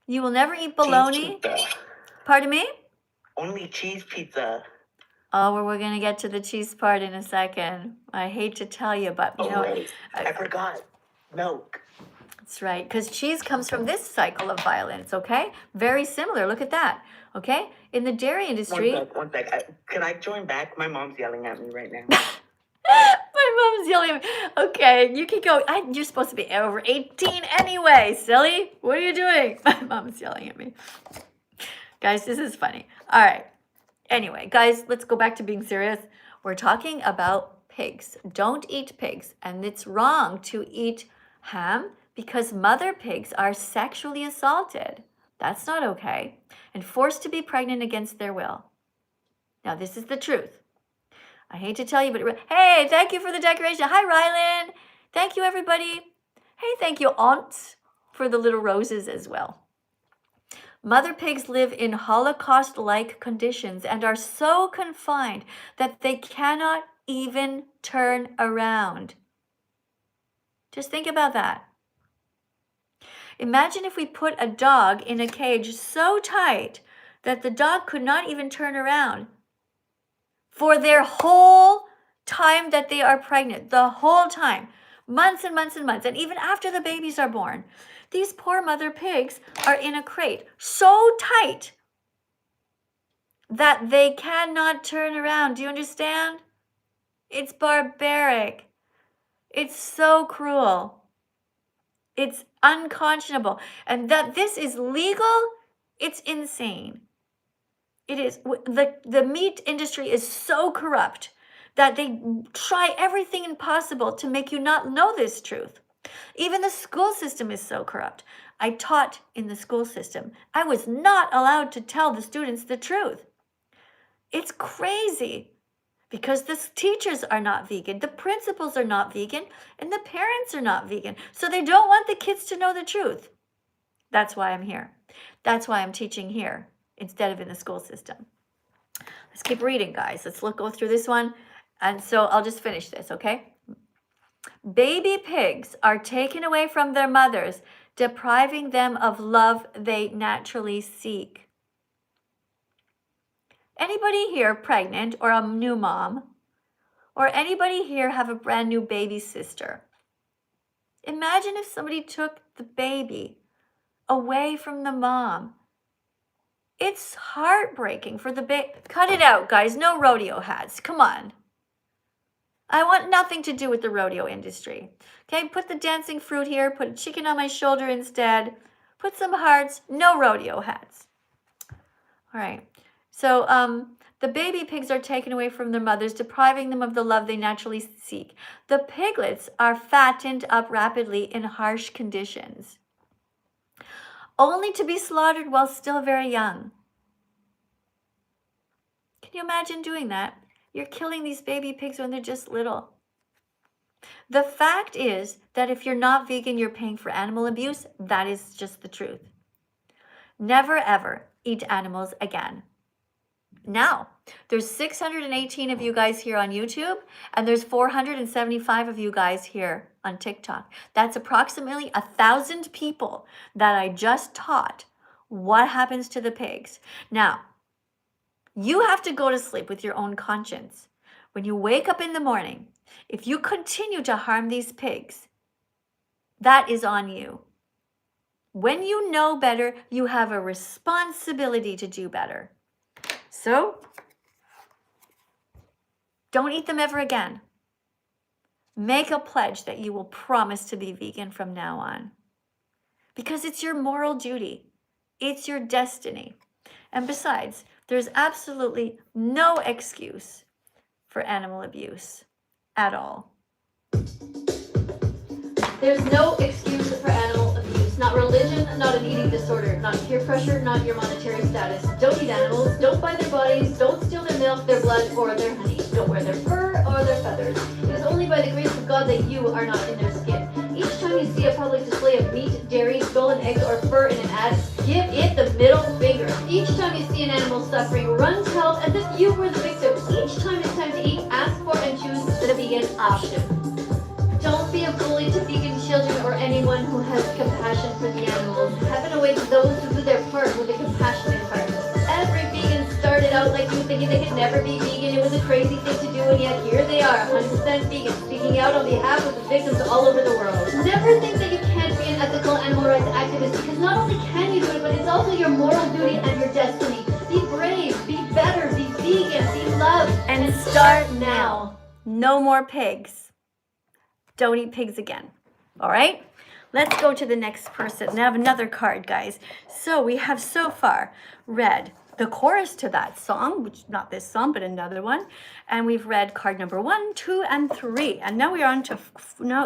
You will never eat bologna. Pardon me? Only cheese pizza. Oh, we're going to get to the cheese part in a second. I hate to tell you, but you know, Wait, I forgot. Milk. that's right, because cheese comes from this cycle of violence, okay? Very similar. Look at that, okay? In the dairy industry... One sec. Can I join back? My mom's yelling at me right now. My mom's yelling at me. Okay, you can go. You're supposed to be over 18 anyway, silly. What are you doing? My mom's yelling at me. Guys, this is funny. All right. Anyway, guys, let's go back to being serious. We're talking about pigs. Don't eat pigs. And it's wrong to eat ham because mother pigs are sexually assaulted. That's not okay. And forced to be pregnant against their will. Now, this is the truth. I hate to tell you, but hey, thank you for the decoration. Hi, Rylan. Thank you, everybody. Hey, thank you, aunts, for the little roses as well. Mother pigs live in Holocaust-like conditions and are so confined that they cannot even turn around. Just think about that. Imagine if we put a dog in a cage so tight that the dog could not even turn around for their whole time that they are pregnant, the whole time, months and months and months, and even after the babies are born. These poor mother pigs are in a crate so tight that they cannot turn around. Do you understand? It's barbaric. It's so cruel. It's unconscionable. And that this is legal, it's insane. It is. The meat industry is so corrupt that they try everything impossible to make you not know this truth. Even the school system is so corrupt. I taught in the school system. I was not allowed to tell the students the truth. It's crazy because the teachers are not vegan, the principals are not vegan, and the parents are not vegan. So they don't want the kids to know the truth. That's why I'm here. That's why I'm teaching here instead of in the school system. Let's keep reading, guys. Let's go through this one. And so I'll just finish this, okay? Baby pigs are taken away from their mothers, depriving them of love they naturally seek. Anybody here pregnant or a new mom? Or anybody here have a brand new baby sister? Imagine if somebody took the baby away from the mom. It's heartbreaking for the baby. Cut it out, guys. No rodeo hats. Come on. I want nothing to do with the rodeo industry. Okay, put the dancing fruit here. Put a chicken on my shoulder instead. Put some hearts. No rodeo hats. All right. So the baby pigs are taken away from their mothers, depriving them of the love they naturally seek. The piglets are fattened up rapidly in harsh conditions, only to be slaughtered while still very young. Can you imagine doing that? You're killing these baby pigs when they're just little. The fact is that if you're not vegan, you're paying for animal abuse. That is just the truth. Never, ever eat animals again. Now, there's 618 of you guys here on YouTube, and there's 475 of you guys here on TikTok. That's approximately 1,000 people that I just taught what happens to the pigs. Now, you have to go to sleep with your own conscience. When you wake up in the morning, if you continue to harm these pigs, that is on you. When you know better, you have a responsibility to do better. So, don't eat them ever again. Make a pledge that you will promise to be vegan from now on. Because it's your moral duty. It's your destiny. And besides, there's absolutely no excuse for animal abuse at all. There's no excuse for animal abuse. Not religion, not an eating disorder, not peer pressure, not your monetary status. Don't eat animals, don't buy their bodies, don't steal their milk, their blood, or their honey. Don't wear their fur or their feathers. It is only by the grace of God that you are not in their skin. Each time you see a public display of meat, dairy, stolen eggs, or fur in an ad, give it the middle finger. Each time you see an animal suffering, run to help as if you were the victim. Each time it's time to eat, ask for and choose the vegan option. Don't be a bully to vegan children or anyone who has compassion for the animals. Heaven awaits those who do their part with a compassionate heart. Every vegan started out like you, thinking they could never be vegan. It was a crazy thing to do, and yet here they are, 100% vegan, speaking out on behalf of the victims all over the world. Never think that you can't be an ethical animal rights activist, because not only can you do it, but it's also your moral duty and your destiny. Be brave, be better, be vegan, be loved, And start now. No more pigs. Don't eat pigs again. All right? Let's go to the next person. Now I have another card, guys. So we have so far read the chorus to that song, which not this song, but another one. And we've read card number 1, 2, and 3. And now we are on to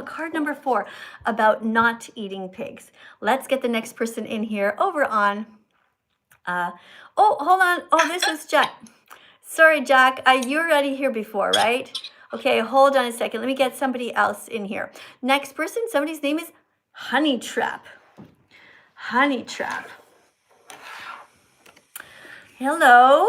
card number 4 about not eating pigs. Let's get the next person in here over on Oh, hold on. Oh, this is Jack. Sorry, Jack. You were already here before, right? Okay, hold on a second. Let me get somebody else in here. Next person, somebody's name is Honey Trap. Honey Trap. Hello.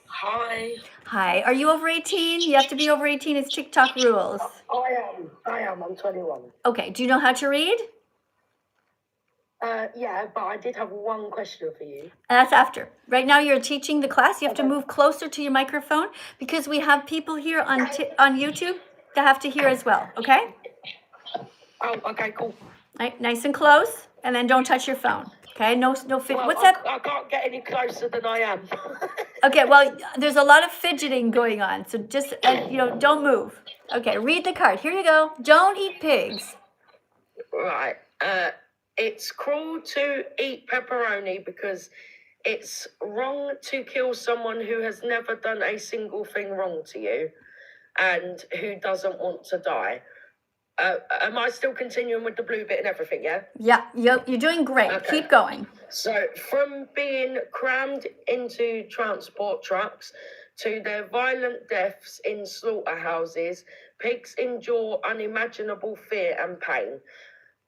Hi. Hi. Are you over 18? You have to be over 18. It's TikTok rules. I am. I'm 21. Okay. Do you know how to read? Yeah, but I did have one question for you. That's after. Right now, you're teaching the class. You have to move closer to your microphone because we have people here on YouTube that have to hear as well. Okay? Oh, okay, cool. Right, nice and close, and then don't touch your phone. Okay? No fit. Well, What's that? I can't get any closer than I am. Okay. Well, there's a lot of fidgeting going on, so just don't move. Okay. Read the card. Here you go. Don't eat pigs. Right. It's cruel to eat pepperoni because it's wrong to kill someone who has never done a single thing wrong to you and who doesn't want to die. Am I still continuing with the blue bit and everything, yeah? Yeah. You're doing great. Okay. Keep going. So, from being crammed into transport trucks to their violent deaths in slaughterhouses, pigs endure unimaginable fear and pain.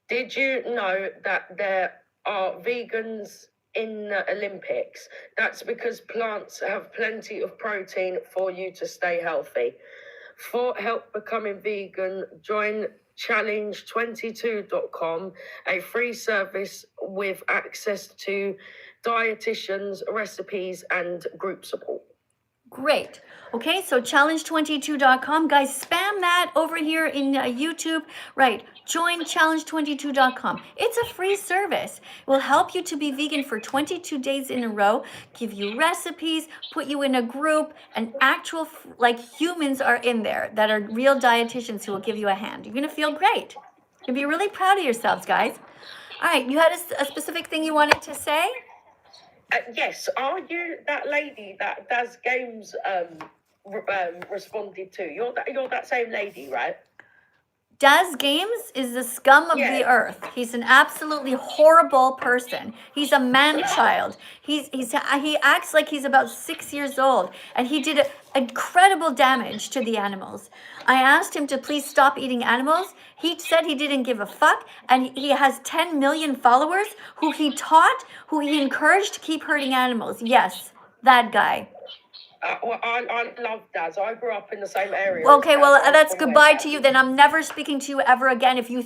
Did you know that there are vegans in the Olympics? That's because plants have plenty of protein for you to stay healthy. For help becoming vegan, join challenge22.com, a free service with access to dietitians, recipes, and group support. Great. Okay, so challenge22.com. Guys, spam that over here in YouTube. Right, join challenge22.com. It's a free service. It will help you to be vegan for 22 days in a row, give you recipes, put you in a group, and actual, like humans are in there that are real dietitians who will give you a hand. You're going to feel great. You'll be really proud of yourselves, guys. All right, you had a specific thing you wanted to say? Yes, are you that lady that does games responded to? You're that same lady, right? Does Games is the scum of the earth. He's an absolutely horrible person. He's a man-child. He acts like he's about 6 years old, and he did incredible damage to the animals. I asked him to please stop eating animals. He said he didn't give a fuck, and he has 10 million followers who he taught, who he encouraged to keep hurting animals. Yes, that guy. Well, I love Daz. I grew up in the same area. Okay, well, that's goodbye to you. Then I'm never speaking to you ever again. If you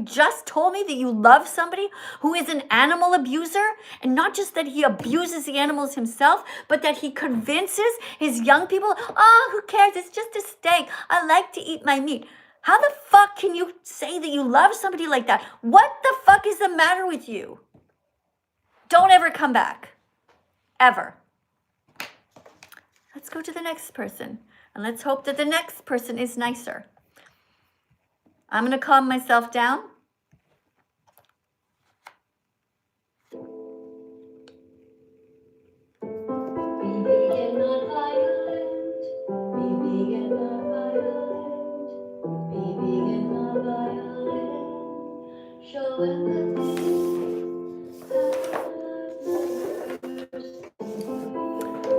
just told me that you love somebody who is an animal abuser, and not just that he abuses the animals himself, but that he convinces his young people, oh, who cares? It's just a steak. I like to eat my meat. How the fuck can you say that you love somebody like that? What the fuck is the matter with you? Don't ever come back. Ever. Let's go to the next person, and let's hope that the next person is nicer. I'm going to calm myself down. Be vegan, not violent. Be vegan, not violent. Be vegan, not violent. Show empathy.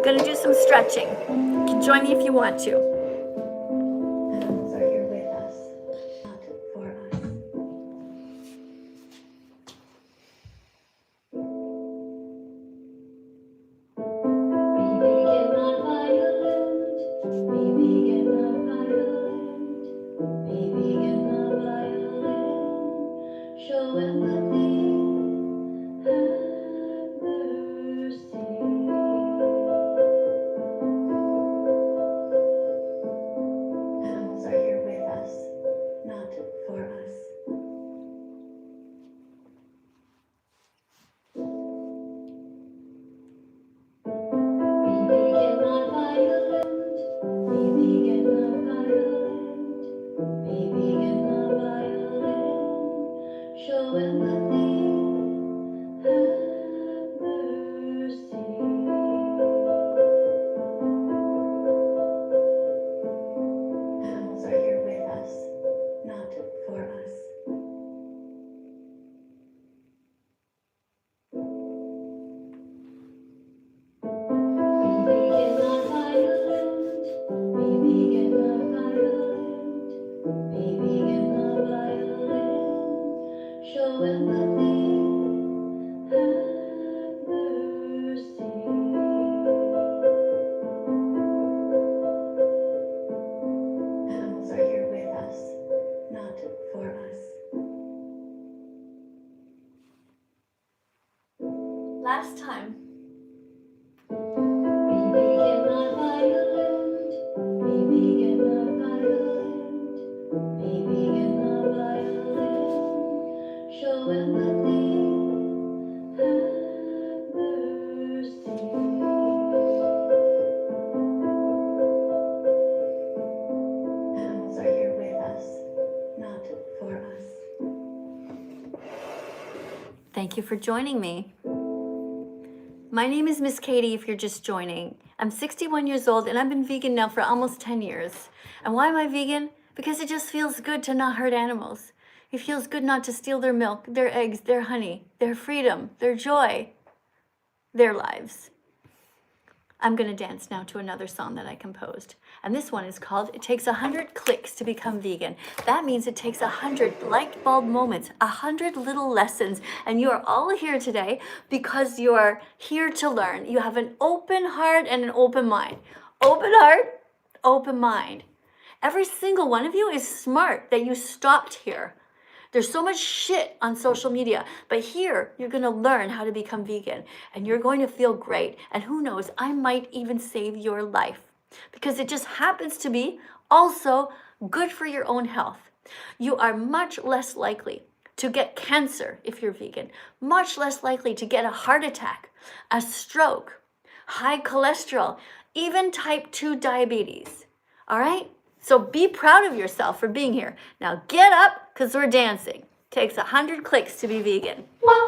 Gonna do some stretching. You can join me if you want to. Animals are here with us, not for us. Be vegan, not violent. Be vegan, not violent. Be vegan, not violent. Show empathy. Have mercy. Animals are here with us, not for us. Be vegan, not violent. Be vegan, not violent. Be vegan, Thank you for joining me. My name is Miss Katie if you're just joining. I'm 61 years old and I've been vegan now for almost 10 years. And why am I vegan? Because it just feels good to not hurt animals. It feels good not to steal their milk, their eggs, their honey, their freedom, their joy, their lives. I'm gonna dance now to another song that I composed. And this one is called It Takes 100 Clicks to Become Vegan. That means it takes 100 light bulb moments, 100 little lessons. And you are all here today because you are here to learn. You have an open heart and an open mind. Open heart, open mind. Every single one of you is smart that you stopped here. There's so much shit on social media, but here you're gonna learn how to become vegan and you're going to feel great. And who knows, I might even save your life because it just happens to be also good for your own health. You are much less likely to get cancer if you're vegan, much less likely to get a heart attack, a stroke, high cholesterol, even type 2 diabetes. All right? So be proud of yourself for being here. Now get up, because we're dancing. Takes 100 clicks to be vegan.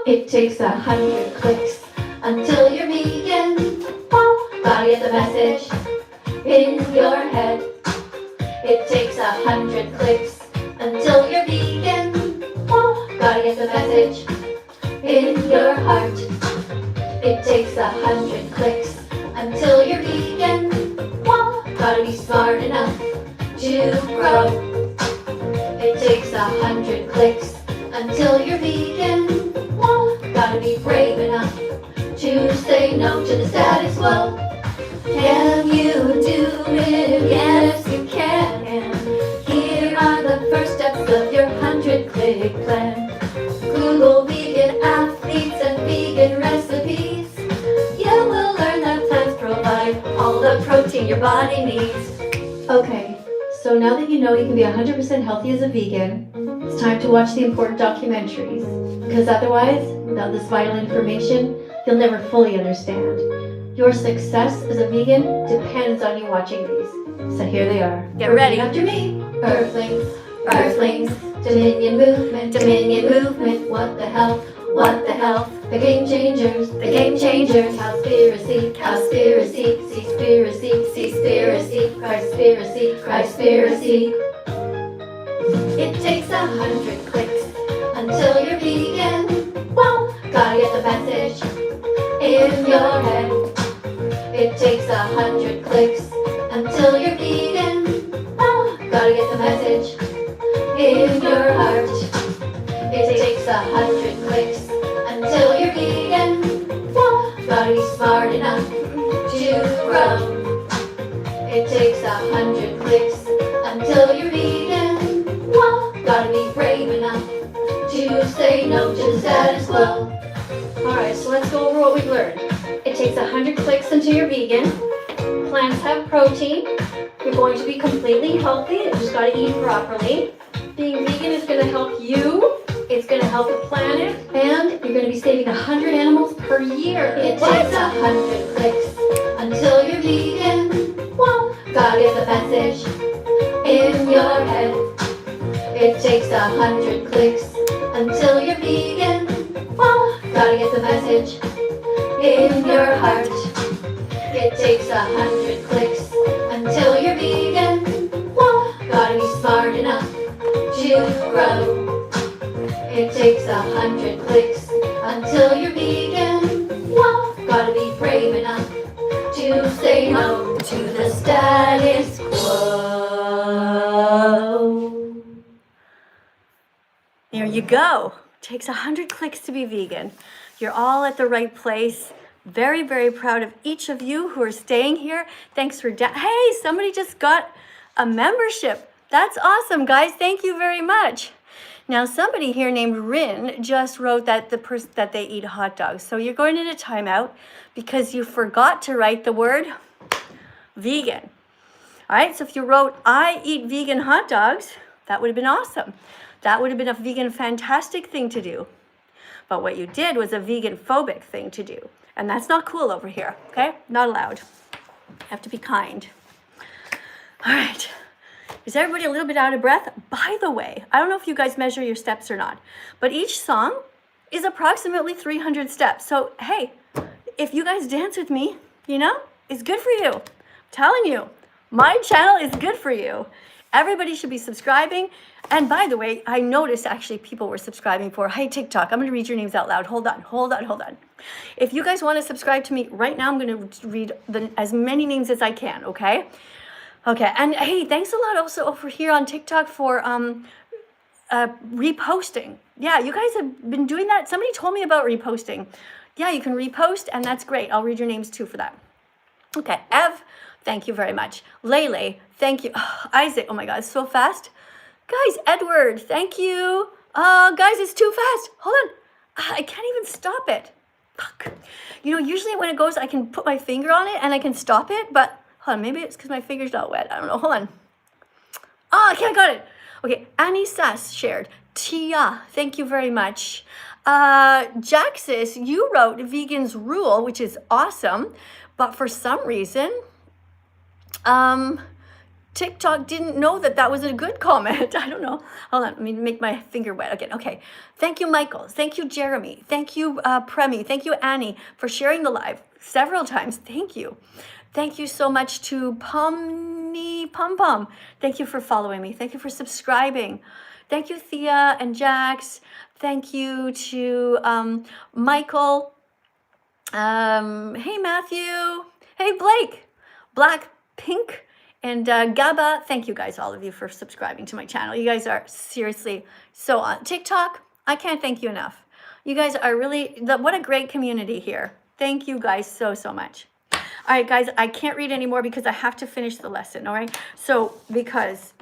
It takes 100 clicks until you're vegan. Gotta get the message in your head. It takes 100 clicks until you're vegan. Gotta get the message in your heart. It takes 100 clicks until you're vegan. Gotta be smart enough to grow. It takes 100 clicks until you're vegan. Gotta be brave enough to say no to the status quo. Can you do it? Yes, you can. Here are the first steps of your 100-click plan. Google vegan athletes and vegan recipes. You will learn that plants provide all the protein your body needs. Okay, so now that you know you can be 100% healthy as a vegan, it's time to watch the important documentaries. Because otherwise, without this vital information, you'll never fully understand. Your success as a vegan depends on you watching these. So here they are. Get ready. Repeat after me. Earthlings, Earthlings, Dominion movement, what the hell, what the hell? The game changers, Cowspiracy, Seaspiracy, Christspiracy. It takes 100 clicks until you're vegan. Gotta get the message in your head. It takes 100 clicks until you're vegan. Gotta get the message in your heart. It takes 100 clicks until you're vegan. Gotta be smart enough to grow. It takes 100 clicks until you're vegan. Gotta be brave enough to say no to the status quo. Alright, so let's go over what we've learned. It takes 100 clicks until you're vegan. Plants have protein. You're going to be completely healthy. You just gotta eat properly. Being vegan is gonna help you. It's gonna help the planet. And you're gonna be saving 100 animals per year. It takes 100 clicks until you're vegan. Gotta get the message in your head. It takes 100 clicks until you're vegan. Gotta get the message in your heart. It takes 100 clicks until you're vegan. Gotta be smart enough to grow. It takes 100 clicks until you're vegan. Gotta be brave enough to say no to the status quo. There you go. Takes 100 clicks to be vegan. You're all at the right place. Very, very proud of each of you who are staying here. Thanks for hey, somebody just got a membership. That's awesome, guys. Thank you very much. Now, somebody here named Rin just wrote that that they eat hot dogs. So you're going into timeout because you forgot to write the word vegan. All right, so if you wrote, I eat vegan hot dogs, that would have been awesome. That would have been a vegan fantastic thing to do. But what you did was a vegan phobic thing to do. And that's not cool over here, okay? Not allowed. You have to be kind. All right. Is everybody a little bit out of breath? By the way, I don't know if you guys measure your steps or not, but each song is approximately 300 steps. So, hey, if you guys dance with me, you know, it's good for you. I'm telling you, my channel is good for you. Everybody should be subscribing. And by the way, I noticed actually people were subscribing for, hey, TikTok, I'm going to read your names out loud. Hold on. If you guys want to subscribe to me right now, I'm going to read as many names as I can, okay? Okay, and hey, thanks a lot also over here on TikTok for reposting. Yeah, you guys have been doing that. Somebody told me about reposting. Yeah, you can repost, and that's great. I'll read your names too for that. Okay, Ev, thank you very much. Lele, thank you. Isaac, oh my God, it's so fast. Guys, Edward, thank you. Guys, it's too fast. Hold on. I can't even stop it. Fuck. You know, usually when it goes, I can put my finger on it and I can stop it, but hold on, maybe it's because my finger's not wet. I don't know. Hold on. Oh, okay, I got it. Okay, Annie Sass shared. Tia, thank you very much. Jaxis, you wrote Vegans Rule, which is awesome, but for some reason, TikTok didn't know that was a good comment. I don't know. Hold on, let me make my finger wet again. Okay. Thank you, Michael. Thank you, Jeremy. Thank you, Premi. Thank you, Annie, for sharing the live several times. Thank you. Thank you so much to Pumney Pum Pum. Thank you for following me. Thank you for subscribing. Thank you, Thea and Jax. Thank you to Michael. Hey, Matthew. Hey, Blake. Black Pink. And Gaba, thank you guys, all of you, for subscribing to my channel. You guys are seriously so on TikTok. I can't thank you enough. You guys are really, what a great community here. Thank you guys so much. All right, guys, I can't read anymore because I have to finish the lesson, all right? So because,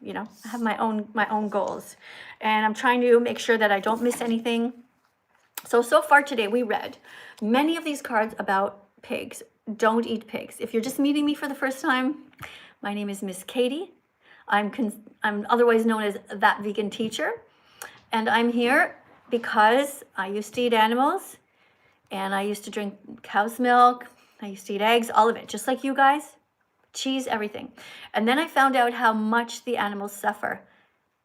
you know, I have my own goals. And I'm trying to make sure that I don't miss anything. So far today, we read many of these cards about pigs. Don't eat pigs. If you're just meeting me for the first time, my name is Miss Katie. I'm otherwise known as That Vegan Teacher. And I'm here because I used to eat animals and I used to drink cow's milk. I used to eat eggs, all of it, just like you guys, cheese, everything. And then I found out how much the animals suffer.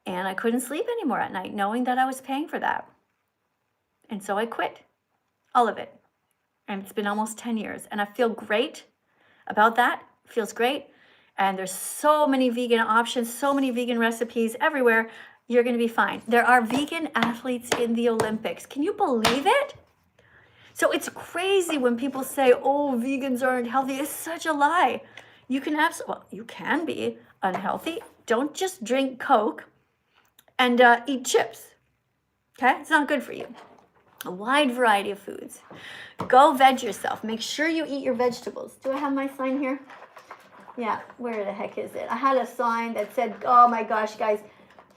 And I couldn't sleep anymore at night knowing that I was paying for that. And so I quit all of it. And it's been almost 10 years. And I feel great about that. It feels great. And there's so many vegan options, so many vegan recipes everywhere. You're going to be fine. There are vegan athletes in the Olympics. Can you believe it? So it's crazy when people say, oh, vegans aren't healthy. It's such a lie. You can you can be unhealthy. Don't just drink Coke and eat chips. Okay? It's not good for you. A wide variety of foods. Go veg yourself. Make sure you eat your vegetables. Do I have my sign here? Yeah, where the heck is it? I had a sign that said, oh my gosh, guys.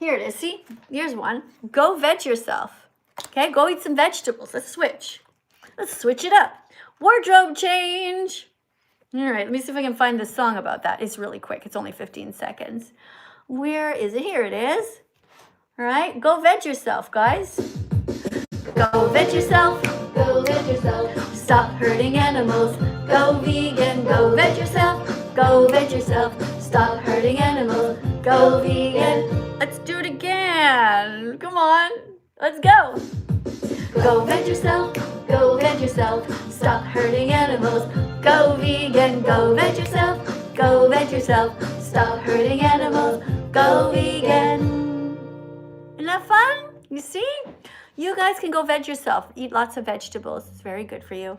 Here it is. See? Here's one. Go veg yourself. Okay, go eat some vegetables. Let's switch. Let's switch it up. Wardrobe change. All right, let me see if I can find the song about that. It's really quick. It's only 15 seconds. Where is it? Here it is. All right, go veg yourself, guys. Go veg yourself. Go veg yourself. Stop hurting animals. Go vegan. Go veg yourself. Go veg yourself. Stop hurting animals. Go vegan. Let's do it again. Come on. Let's go. Go veg yourself. Go veg yourself. Stop hurting animals. Go vegan. Go veg yourself. Go veg yourself. Stop hurting animals. Go vegan. Isn't that fun? You see? You guys can go veg yourself. Eat lots of vegetables. It's very good for you.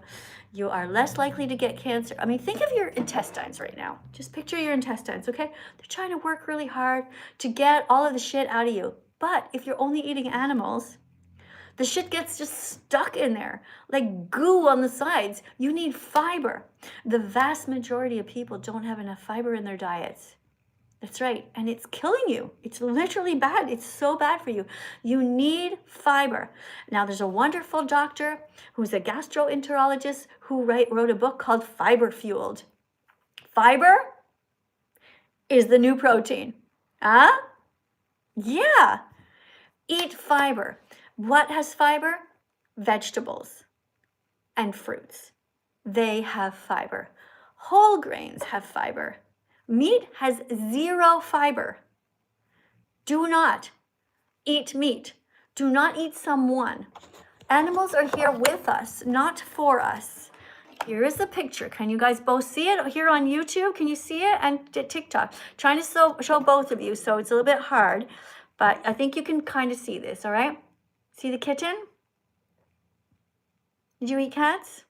You are less likely to get cancer. I mean, think of your intestines right now. Just picture your intestines, okay? They're trying to work really hard to get all of the shit out of you. But if you're only eating animals, the shit gets just stuck in there, like goo on the sides. You need fiber. The vast majority of people don't have enough fiber in their diets. That's right. And it's killing you. It's literally bad. It's so bad for you. You need fiber. Now, there's a wonderful doctor who's a gastroenterologist who wrote a book called Fiber Fueled. Fiber is the new protein. Huh? Yeah. Eat fiber. What has fiber? Vegetables and fruits. They have fiber. Whole grains have fiber. Meat has 0 fiber. Do not eat meat. Do not eat someone. Animals are here with us, not for us. Here is the picture. Can you guys both see it here on YouTube? Can you see it? And TikTok. Trying to show both of you, so it's a little bit hard, but I think you can kind of see this, all right? See the kitten? Did you eat cats?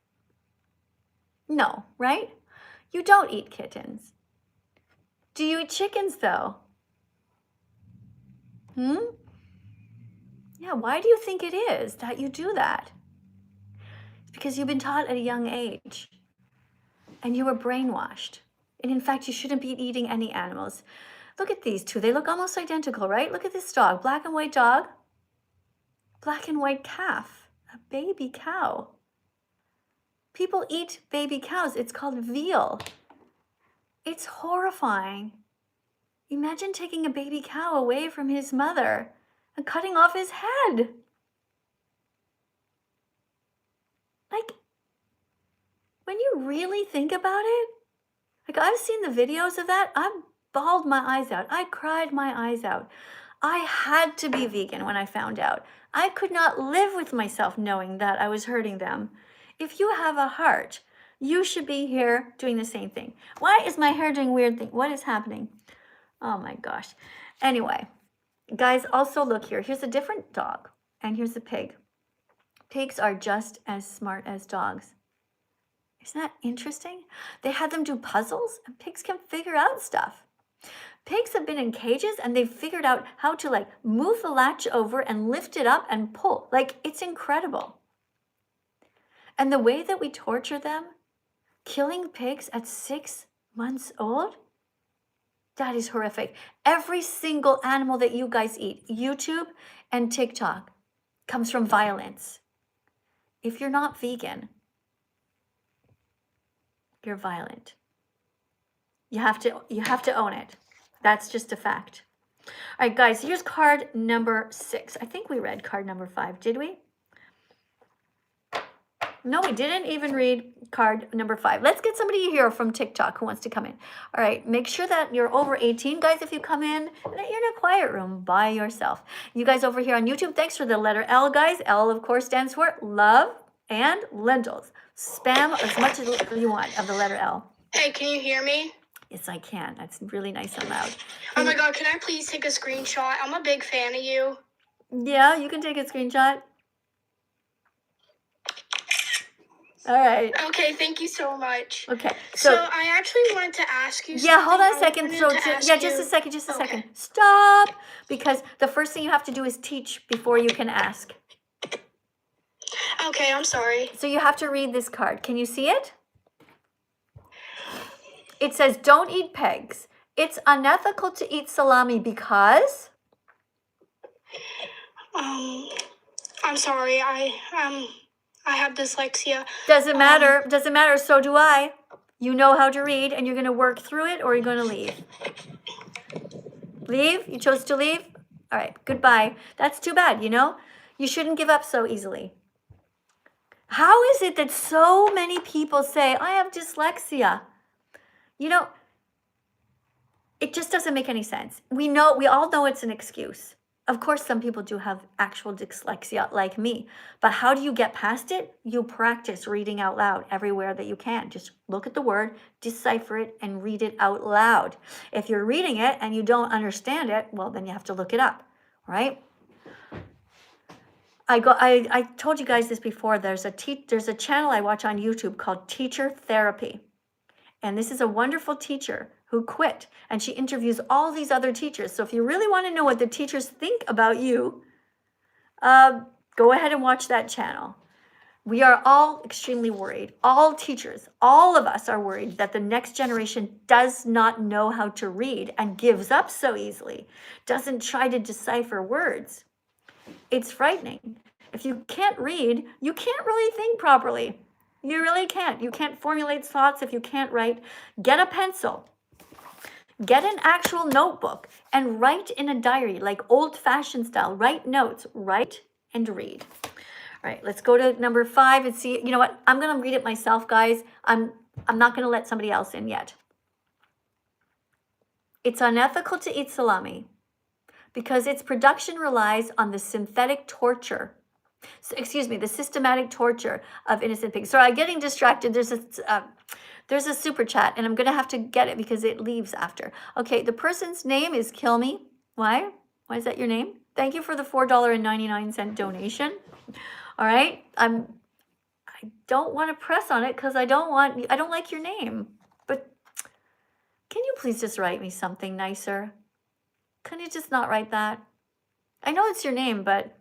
No, right? You don't eat kittens. Do you eat chickens though? Yeah, why do you think it is that you do that? It's because you've been taught at a young age and you were brainwashed. And in fact, you shouldn't be eating any animals. Look at these two. They look almost identical, right? Look at this dog, black and white dog, black and white calf, a baby cow. People eat baby cows. It's called veal. It's horrifying. Imagine taking a baby cow away from his mother and cutting off his head. Like, when you really think about it, like I've seen the videos of that, I bawled my eyes out. I cried my eyes out. I had to be vegan when I found out. I could not live with myself knowing that I was hurting them. If you have a heart, you should be here doing the same thing. Why is my hair doing weird things? What is happening? Oh my gosh. Anyway, guys, also look here. Here's a different dog and here's a pig. Pigs are just as smart as dogs. Isn't that interesting? They had them do puzzles and pigs can figure out stuff. Pigs have been in cages and they've figured out how to like move the latch over and lift it up and pull. Like, it's incredible. And the way that we torture them, killing pigs at 6 months old, that is horrific. Every single animal that you guys eat, YouTube and TikTok, comes from violence. If you're not vegan, you're violent. You have to own it. That's just a fact. All right, guys, here's card number 6. I think we read card number 5, did we? No, we didn't even read card number 5. Let's get somebody here from TikTok who wants to come in. All right, make sure that you're over 18, guys, if you come in, and that you're in a quiet room by yourself. You guys over here on YouTube, thanks for the letter L, guys. L, of course, stands for love and lentils. Spam as much as you want of the letter L. Hey, can you hear me? Yes, I can. That's really nice and loud. Oh my god, can I please take a screenshot? I'm a big fan of you. Yeah, you can take a screenshot. All right. Okay, thank you so much. Okay. So I actually wanted to ask you something. Yeah, hold on a second. So just a second. Stop. Because the first thing you have to do is teach before you can ask. Okay, I'm sorry. So you have to read this card. Can you see it? It says, don't eat pigs. It's unethical to eat salami because... I'm sorry. I have dyslexia. Doesn't matter. Doesn't matter. So do I. You know how to read and you're going to work through it, or you're going to leave. Leave? You chose to leave? All right. Goodbye. That's too bad, you know? You shouldn't give up so easily. How is it that so many people say, I have dyslexia? You know, it just doesn't make any sense. We all know it's an excuse. Of course, some people do have actual dyslexia like me, but how do you get past it? You practice reading out loud everywhere that you can. Just look at the word, decipher it, and read it out loud. If you're reading it and you don't understand it, well, then you have to look it up, right? I told you guys this before. There's a channel I watch on YouTube called Teacher Therapy. And this is a wonderful teacher who quit, and she interviews all these other teachers. So if you really want to know what the teachers think about you, go ahead and watch that channel. We are all extremely worried. All teachers, all of us are worried that the next generation does not know how to read and gives up so easily, doesn't try to decipher words. It's frightening. If you can't read, you can't really think properly. You really can't. You can't formulate thoughts if you can't write. Get a pencil. Get an actual notebook and write in a diary, like old-fashioned style. Write notes. Write and read. All right, let's go to number 5 and see. You know what? I'm going to read it myself, guys. I'm not going to let somebody else in yet. It's unethical to eat salami because its production relies on the synthetic torture excuse me, the systematic torture of innocent pigs. So I'm getting distracted. There's a super chat, and I'm going to have to get it because it leaves after. Okay, the person's name is Kill Me. Why? Why is that your name? Thank you for the $4.99 donation. All right, I don't want to press on it because I don't like your name. But can you please just write me something nicer? Can you just not write that? I know it's your name, but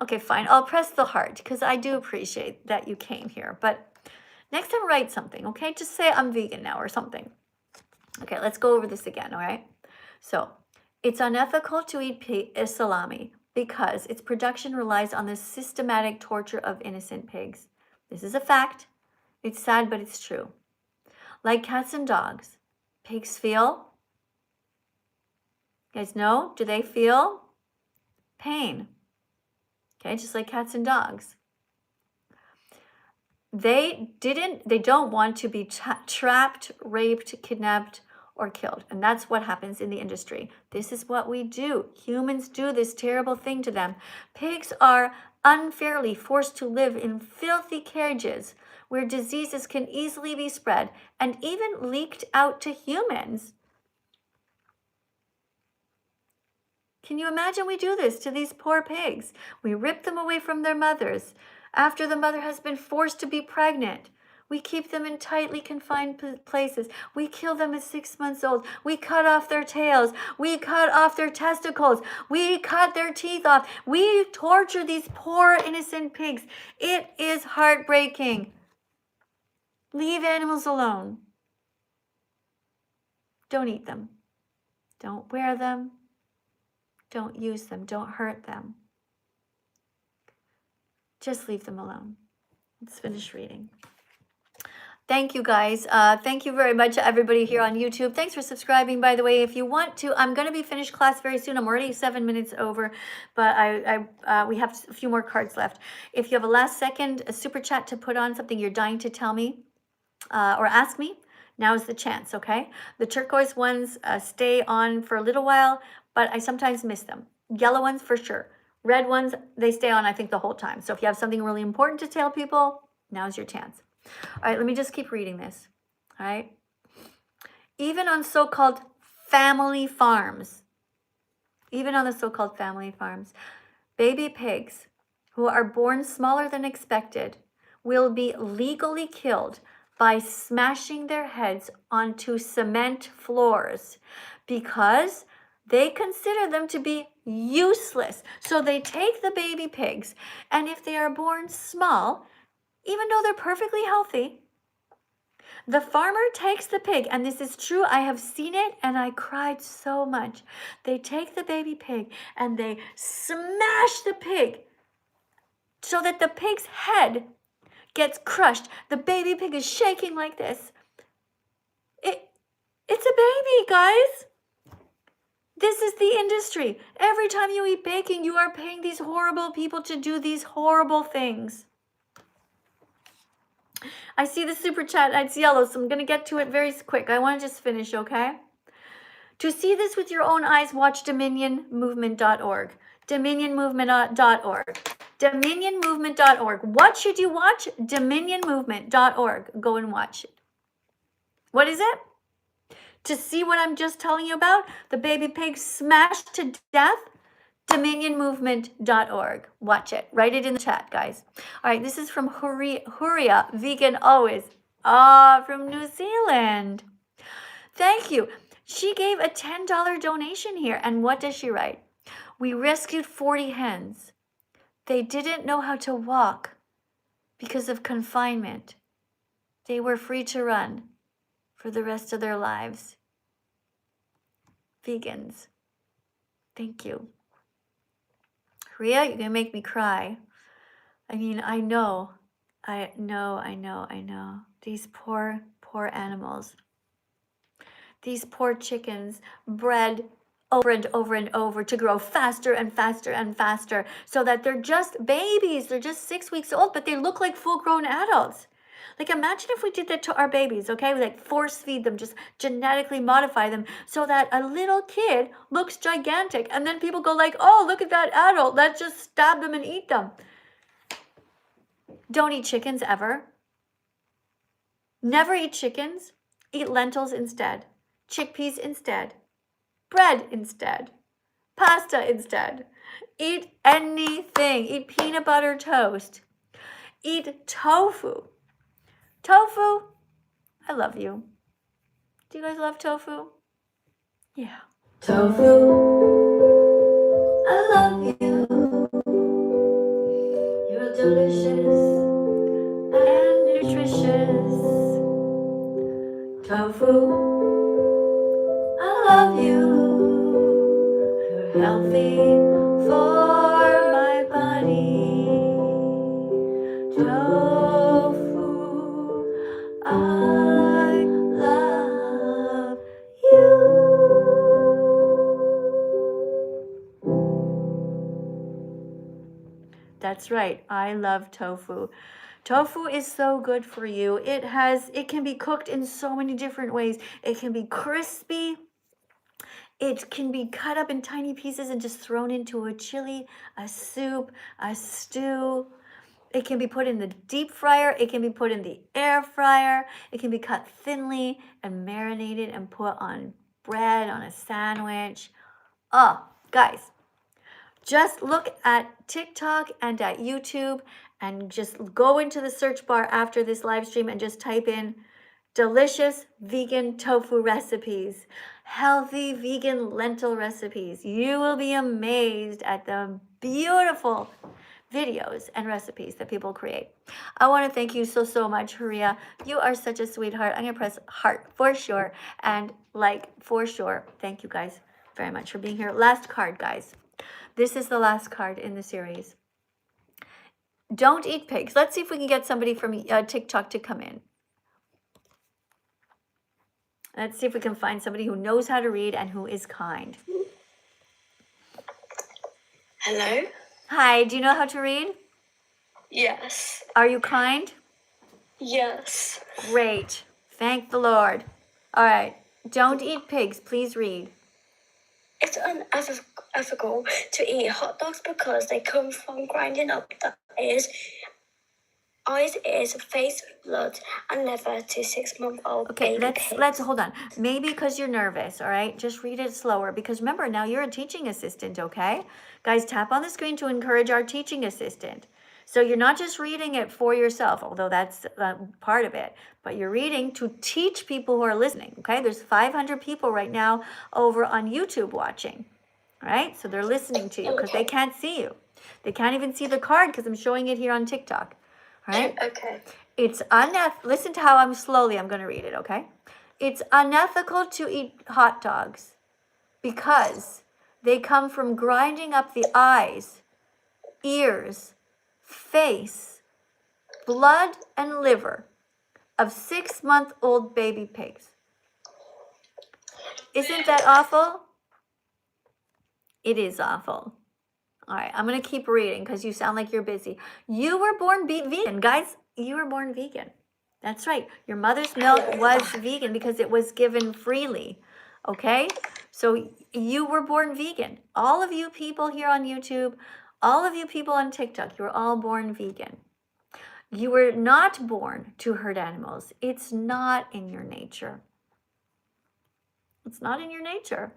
okay, fine. I'll press the heart because I do appreciate that you came here. But next time, write something, okay? Just say I'm vegan now or something. Okay, let's go over this again, all right? So, it's unethical to eat salami because its production relies on the systematic torture of innocent pigs. This is a fact. It's sad, but it's true. Like cats and dogs, pigs feel. You guys know? Do they feel pain? Okay, just like cats and dogs. They don't want to be trapped, raped, kidnapped, or killed. And that's what happens in the industry. This is what we do. Humans do this terrible thing to them. Pigs are unfairly forced to live in filthy cages where diseases can easily be spread and even leaked out to humans. Can you imagine we do this to these poor pigs? We rip them away from their mothers after the mother has been forced to be pregnant. We keep them in tightly confined places. We kill them at 6 months old. We cut off their tails. We cut off their testicles. We cut their teeth off. We torture these poor innocent pigs. It is heartbreaking. Leave animals alone. Don't eat them. Don't wear them. Don't use them. Don't hurt them. Just leave them alone. Let's finish reading. Thank you, guys. Thank you very much, everybody here on YouTube. Thanks for subscribing, by the way. If you want to, I'm going to be finished class very soon. I'm already 7 minutes over, but we have a few more cards left. If you have a last second a super chat to put on something you're dying to tell me or ask me, now is the chance, okay? The turquoise ones stay on for a little while, but I sometimes miss them. Yellow ones for sure. Red ones, they stay on, I think, the whole time. So if you have something really important to tell people, now's your chance. All right, let me just keep reading this. All right. Even on so-called family farms, baby pigs who are born smaller than expected will be legally killed by smashing their heads onto cement floors because they consider them to be useless. So they take the baby pigs, and if they are born small, even though they're perfectly healthy, the farmer takes the pig, and this is true, I have seen it, and I cried so much. They take the baby pig, and they smash the pig so that the pig's head gets crushed. The baby pig is shaking like this. It's a baby, guys. This is the industry. Every time you eat bacon, you are paying these horrible people to do these horrible things. I see the super chat, it's yellow, so I'm going to get to it very quick. I want to just finish, okay? To see this with your own eyes, watch dominionmovement.org. Dominionmovement.org. Dominionmovement.org. What should you watch? Dominionmovement.org. Go and watch it. What is it? To see what I'm just telling you about? The baby pig smashed to death? Dominionmovement.org. Watch it. Write it in the chat, guys. All right, this is from Huria, vegan always. From New Zealand. Thank you. She gave a $10 donation here. And what does she write? We rescued 40 hens. They didn't know how to walk because of confinement. They were free to run for the rest of their lives. Vegans. Thank you. Rhea, you're gonna make me cry. I mean, I know. These poor animals. These poor chickens bred over and over and over to grow faster and faster and faster so that they're just babies. They're just 6 weeks old, but they look like full-grown adults. Like, imagine if we did that to our babies, okay? We like force feed them, just genetically modify them so that a little kid looks gigantic. And then people go like, oh, look at that adult. Let's just stab them and eat them. Don't eat chickens ever. Never eat chickens. Eat lentils instead. Chickpeas instead. Bread instead. Pasta instead. Eat anything. Eat peanut butter toast. Eat tofu. Tofu, I love you. Do you guys love tofu? Yeah. Tofu, I love you. You're delicious and nutritious. Tofu, I love you. You're healthy for my body. Tofu, I love you. That's right. I love tofu. Tofu is so good for you. It can be cooked in so many different ways. It can be crispy. It can be cut up in tiny pieces and just thrown into a chili, a soup, a stew. It can be put in the deep fryer. It can be put in the air fryer. It can be cut thinly and marinated and put on bread, on a sandwich. Oh, guys, just look at TikTok and at YouTube and just go into the search bar after this live stream and just type in delicious vegan tofu recipes, healthy vegan lentil recipes. You will be amazed at the beautiful videos and recipes that people create. I want to thank you so much, Haria. You are such a sweetheart. I'm going to press heart for sure and like for sure. Thank you guys very much for being here. Last card, guys. This is the last card in the series. Don't eat pigs. Let's see if we can get somebody from TikTok to come in. Let's see if we can find somebody who knows how to read and who is kind. Hello? Hi, do you know how to read? Yes. Are you kind? Yes. Great. Thank the Lord. All right. Don't eat pigs. Please read. It's unethical to eat hot dogs because they come from grinding up the eyes, ears, face, blood, and liver to 6-month-old Okay, baby let's pigs. hold on. Maybe because you're nervous, all right? Just read it slower because remember, now you're a teaching assistant, okay? Guys, tap on the screen to encourage our teaching assistant. So you're not just reading it for yourself, although that's part of it, but you're reading to teach people who are listening, okay? There's 500 people right now over on YouTube watching, all right? So they're listening to you because they can't see you. They can't even see the card because I'm showing it here on TikTok, all right? Okay. It's listen to how I'm going to read it, okay? It's unethical to eat hot dogs because they come from grinding up the eyes, ears, face, blood, and liver of 6-month-old baby pigs. Isn't that awful? It is awful. All right, I'm going to keep reading because you sound like you're busy. You were born vegan, guys. You were born vegan. That's right. Your mother's milk was vegan because it was given freely. Okay? So you were born vegan. All of you people here on YouTube, all of you people on TikTok, you were all born vegan. You were not born to hurt animals. It's not in your nature. It's not in your nature.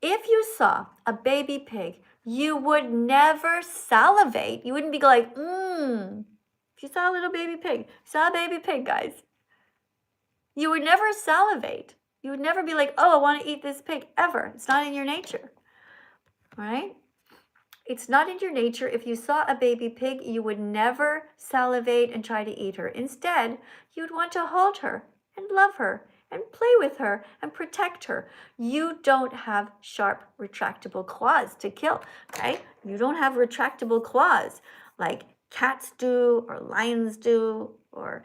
If you saw a baby pig, you would never salivate. You wouldn't be like, If you saw a little baby pig, saw a baby pig, guys, you would never salivate. You would never be like, oh, I want to eat this pig, ever. It's not in your nature, all right? It's not in your nature. If you saw a baby pig, you would never salivate and try to eat her. Instead, you'd want to hold her and love her and play with her and protect her. You don't have sharp, retractable claws to kill, okay? You don't have retractable claws like cats do or lions do or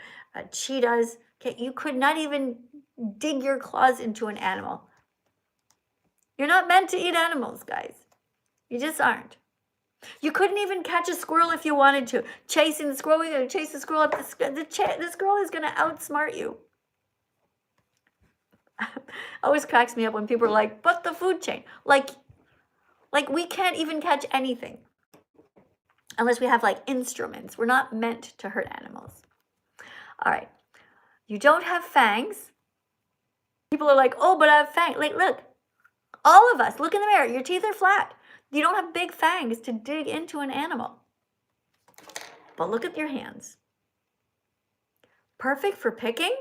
cheetahs. Okay, you could not even dig your claws into an animal. You're not meant to eat animals, guys. You just aren't. You couldn't even catch a squirrel if you wanted to. Chasing the squirrel, you're going to chase the squirrel up. The squirrel is going to outsmart you. Always cracks me up when people are like, but the food chain. Like we can't even catch anything unless we have like instruments. We're not meant to hurt animals. All right. You don't have fangs. People are like, oh, but I have fangs. Like, look, all of us, look in the mirror. Your teeth are flat. You don't have big fangs to dig into an animal. But look at your hands. Perfect for picking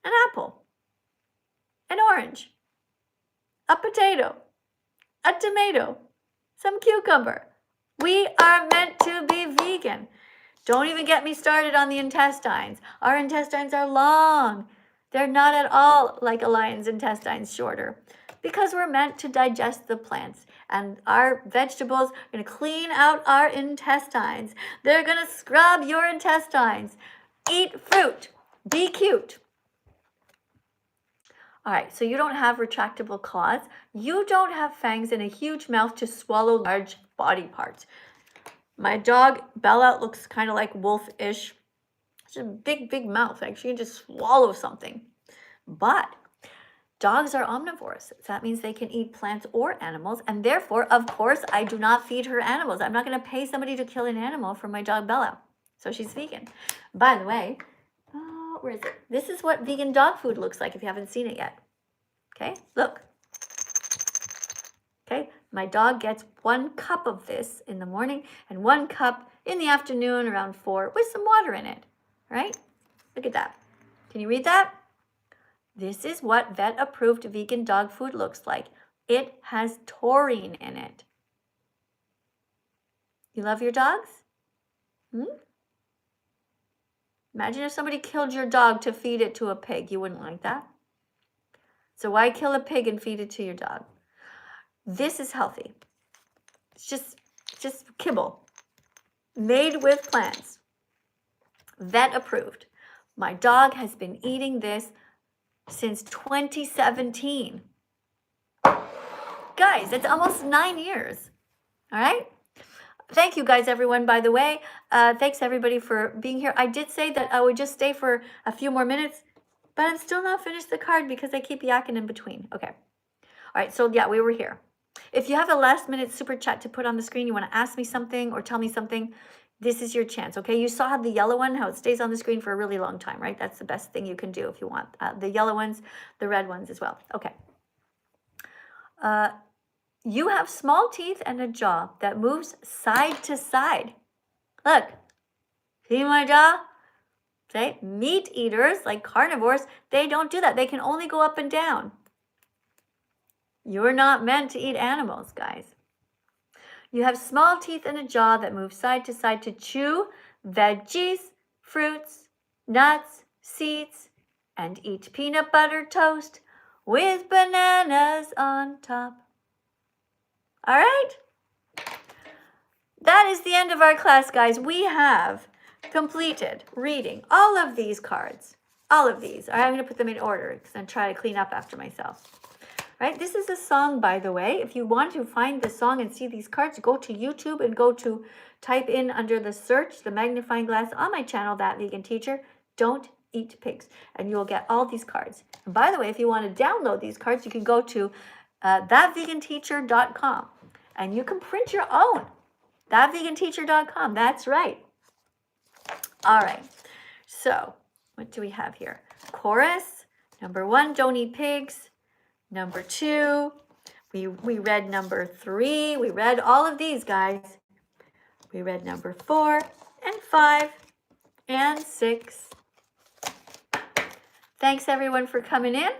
an apple, an orange, a potato, a tomato, some cucumber. We are meant to be vegan. Don't even get me started on the intestines. Our intestines are long. They're not at all like a lion's intestines, shorter, because we're meant to digest the plants. And our vegetables are going to clean out our intestines. They're going to scrub your intestines. Eat fruit. Be cute. All right, so you don't have retractable claws. You don't have fangs and a huge mouth to swallow large body parts. My dog, Bella, looks kind of like wolf-ish. It's a big, big mouth. Like she can just swallow something. But dogs are omnivores. So that means they can eat plants or animals. And therefore, of course, I do not feed her animals. I'm not going to pay somebody to kill an animal for my dog, Bella. So she's vegan. By the way, where is it? This is what vegan dog food looks like if you haven't seen it yet. Okay, look. Okay, my dog gets 1 cup of this in the morning and 1 cup in the afternoon around 4 with some water in it. All right, look at that. Can you read that? This is what vet-approved vegan dog food looks like. It has taurine in it. You love your dogs? Imagine if somebody killed your dog to feed it to a pig. You wouldn't like that. So why kill a pig and feed it to your dog? This is healthy. It's just kibble. Made with plants. Vet approved. My dog has been eating this since 2017. Guys, it's almost 9 years. All right? Thank you guys, everyone, by the way. Thanks, everybody, for being here. I did say that I would just stay for a few more minutes, but I'm still not finished the card because I keep yakking in between. Okay. All right, so yeah, we were here. If you have a last-minute super chat to put on the screen, you want to ask me something or tell me something, this is your chance, okay? You saw the yellow one, how it stays on the screen for a really long time, right? That's the best thing you can do if you want. The yellow ones, the red ones as well. Okay. You have small teeth and a jaw that moves side to side. Look, see my jaw? Okay, meat eaters, like carnivores, they don't do that. They can only go up and down. You're not meant to eat animals, guys. You have small teeth and a jaw that move side to side to chew veggies, fruits, nuts, seeds, and eat peanut butter toast with bananas on top. All right? That is the end of our class, guys. We have completed reading all of these cards. All of these. All right, I'm going to put them in order because I'm trying to clean up after myself. Right? This is a song, by the way. If you want to find the song and see these cards, go to YouTube and go to type in under the search, the magnifying glass on my channel, That Vegan Teacher, Don't Eat Pigs. And you will get all these cards. And by the way, if you want to download these cards, you can go to thatveganteacher.com and you can print your own. Thatveganteacher.com. That's right. All right. So what do we have here? Chorus. Number 1, don't eat pigs. Number 2, we read number 3. We read all of these, guys. We read number 4 and 5 and 6. Thanks, everyone, for coming in.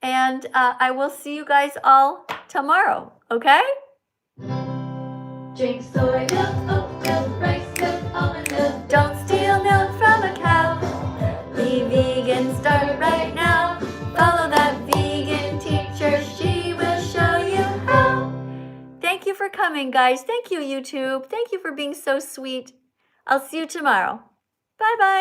And I will see you guys all tomorrow, okay? Drink soy milk, oat milk, rice milk, almond milk. Don't steal milk from a cow. Be vegan, start right now. Follow that vegan teacher, she will show you how. Thank you for coming, guys. Thank you, YouTube. Thank you for being so sweet. I'll see you tomorrow. Bye-bye.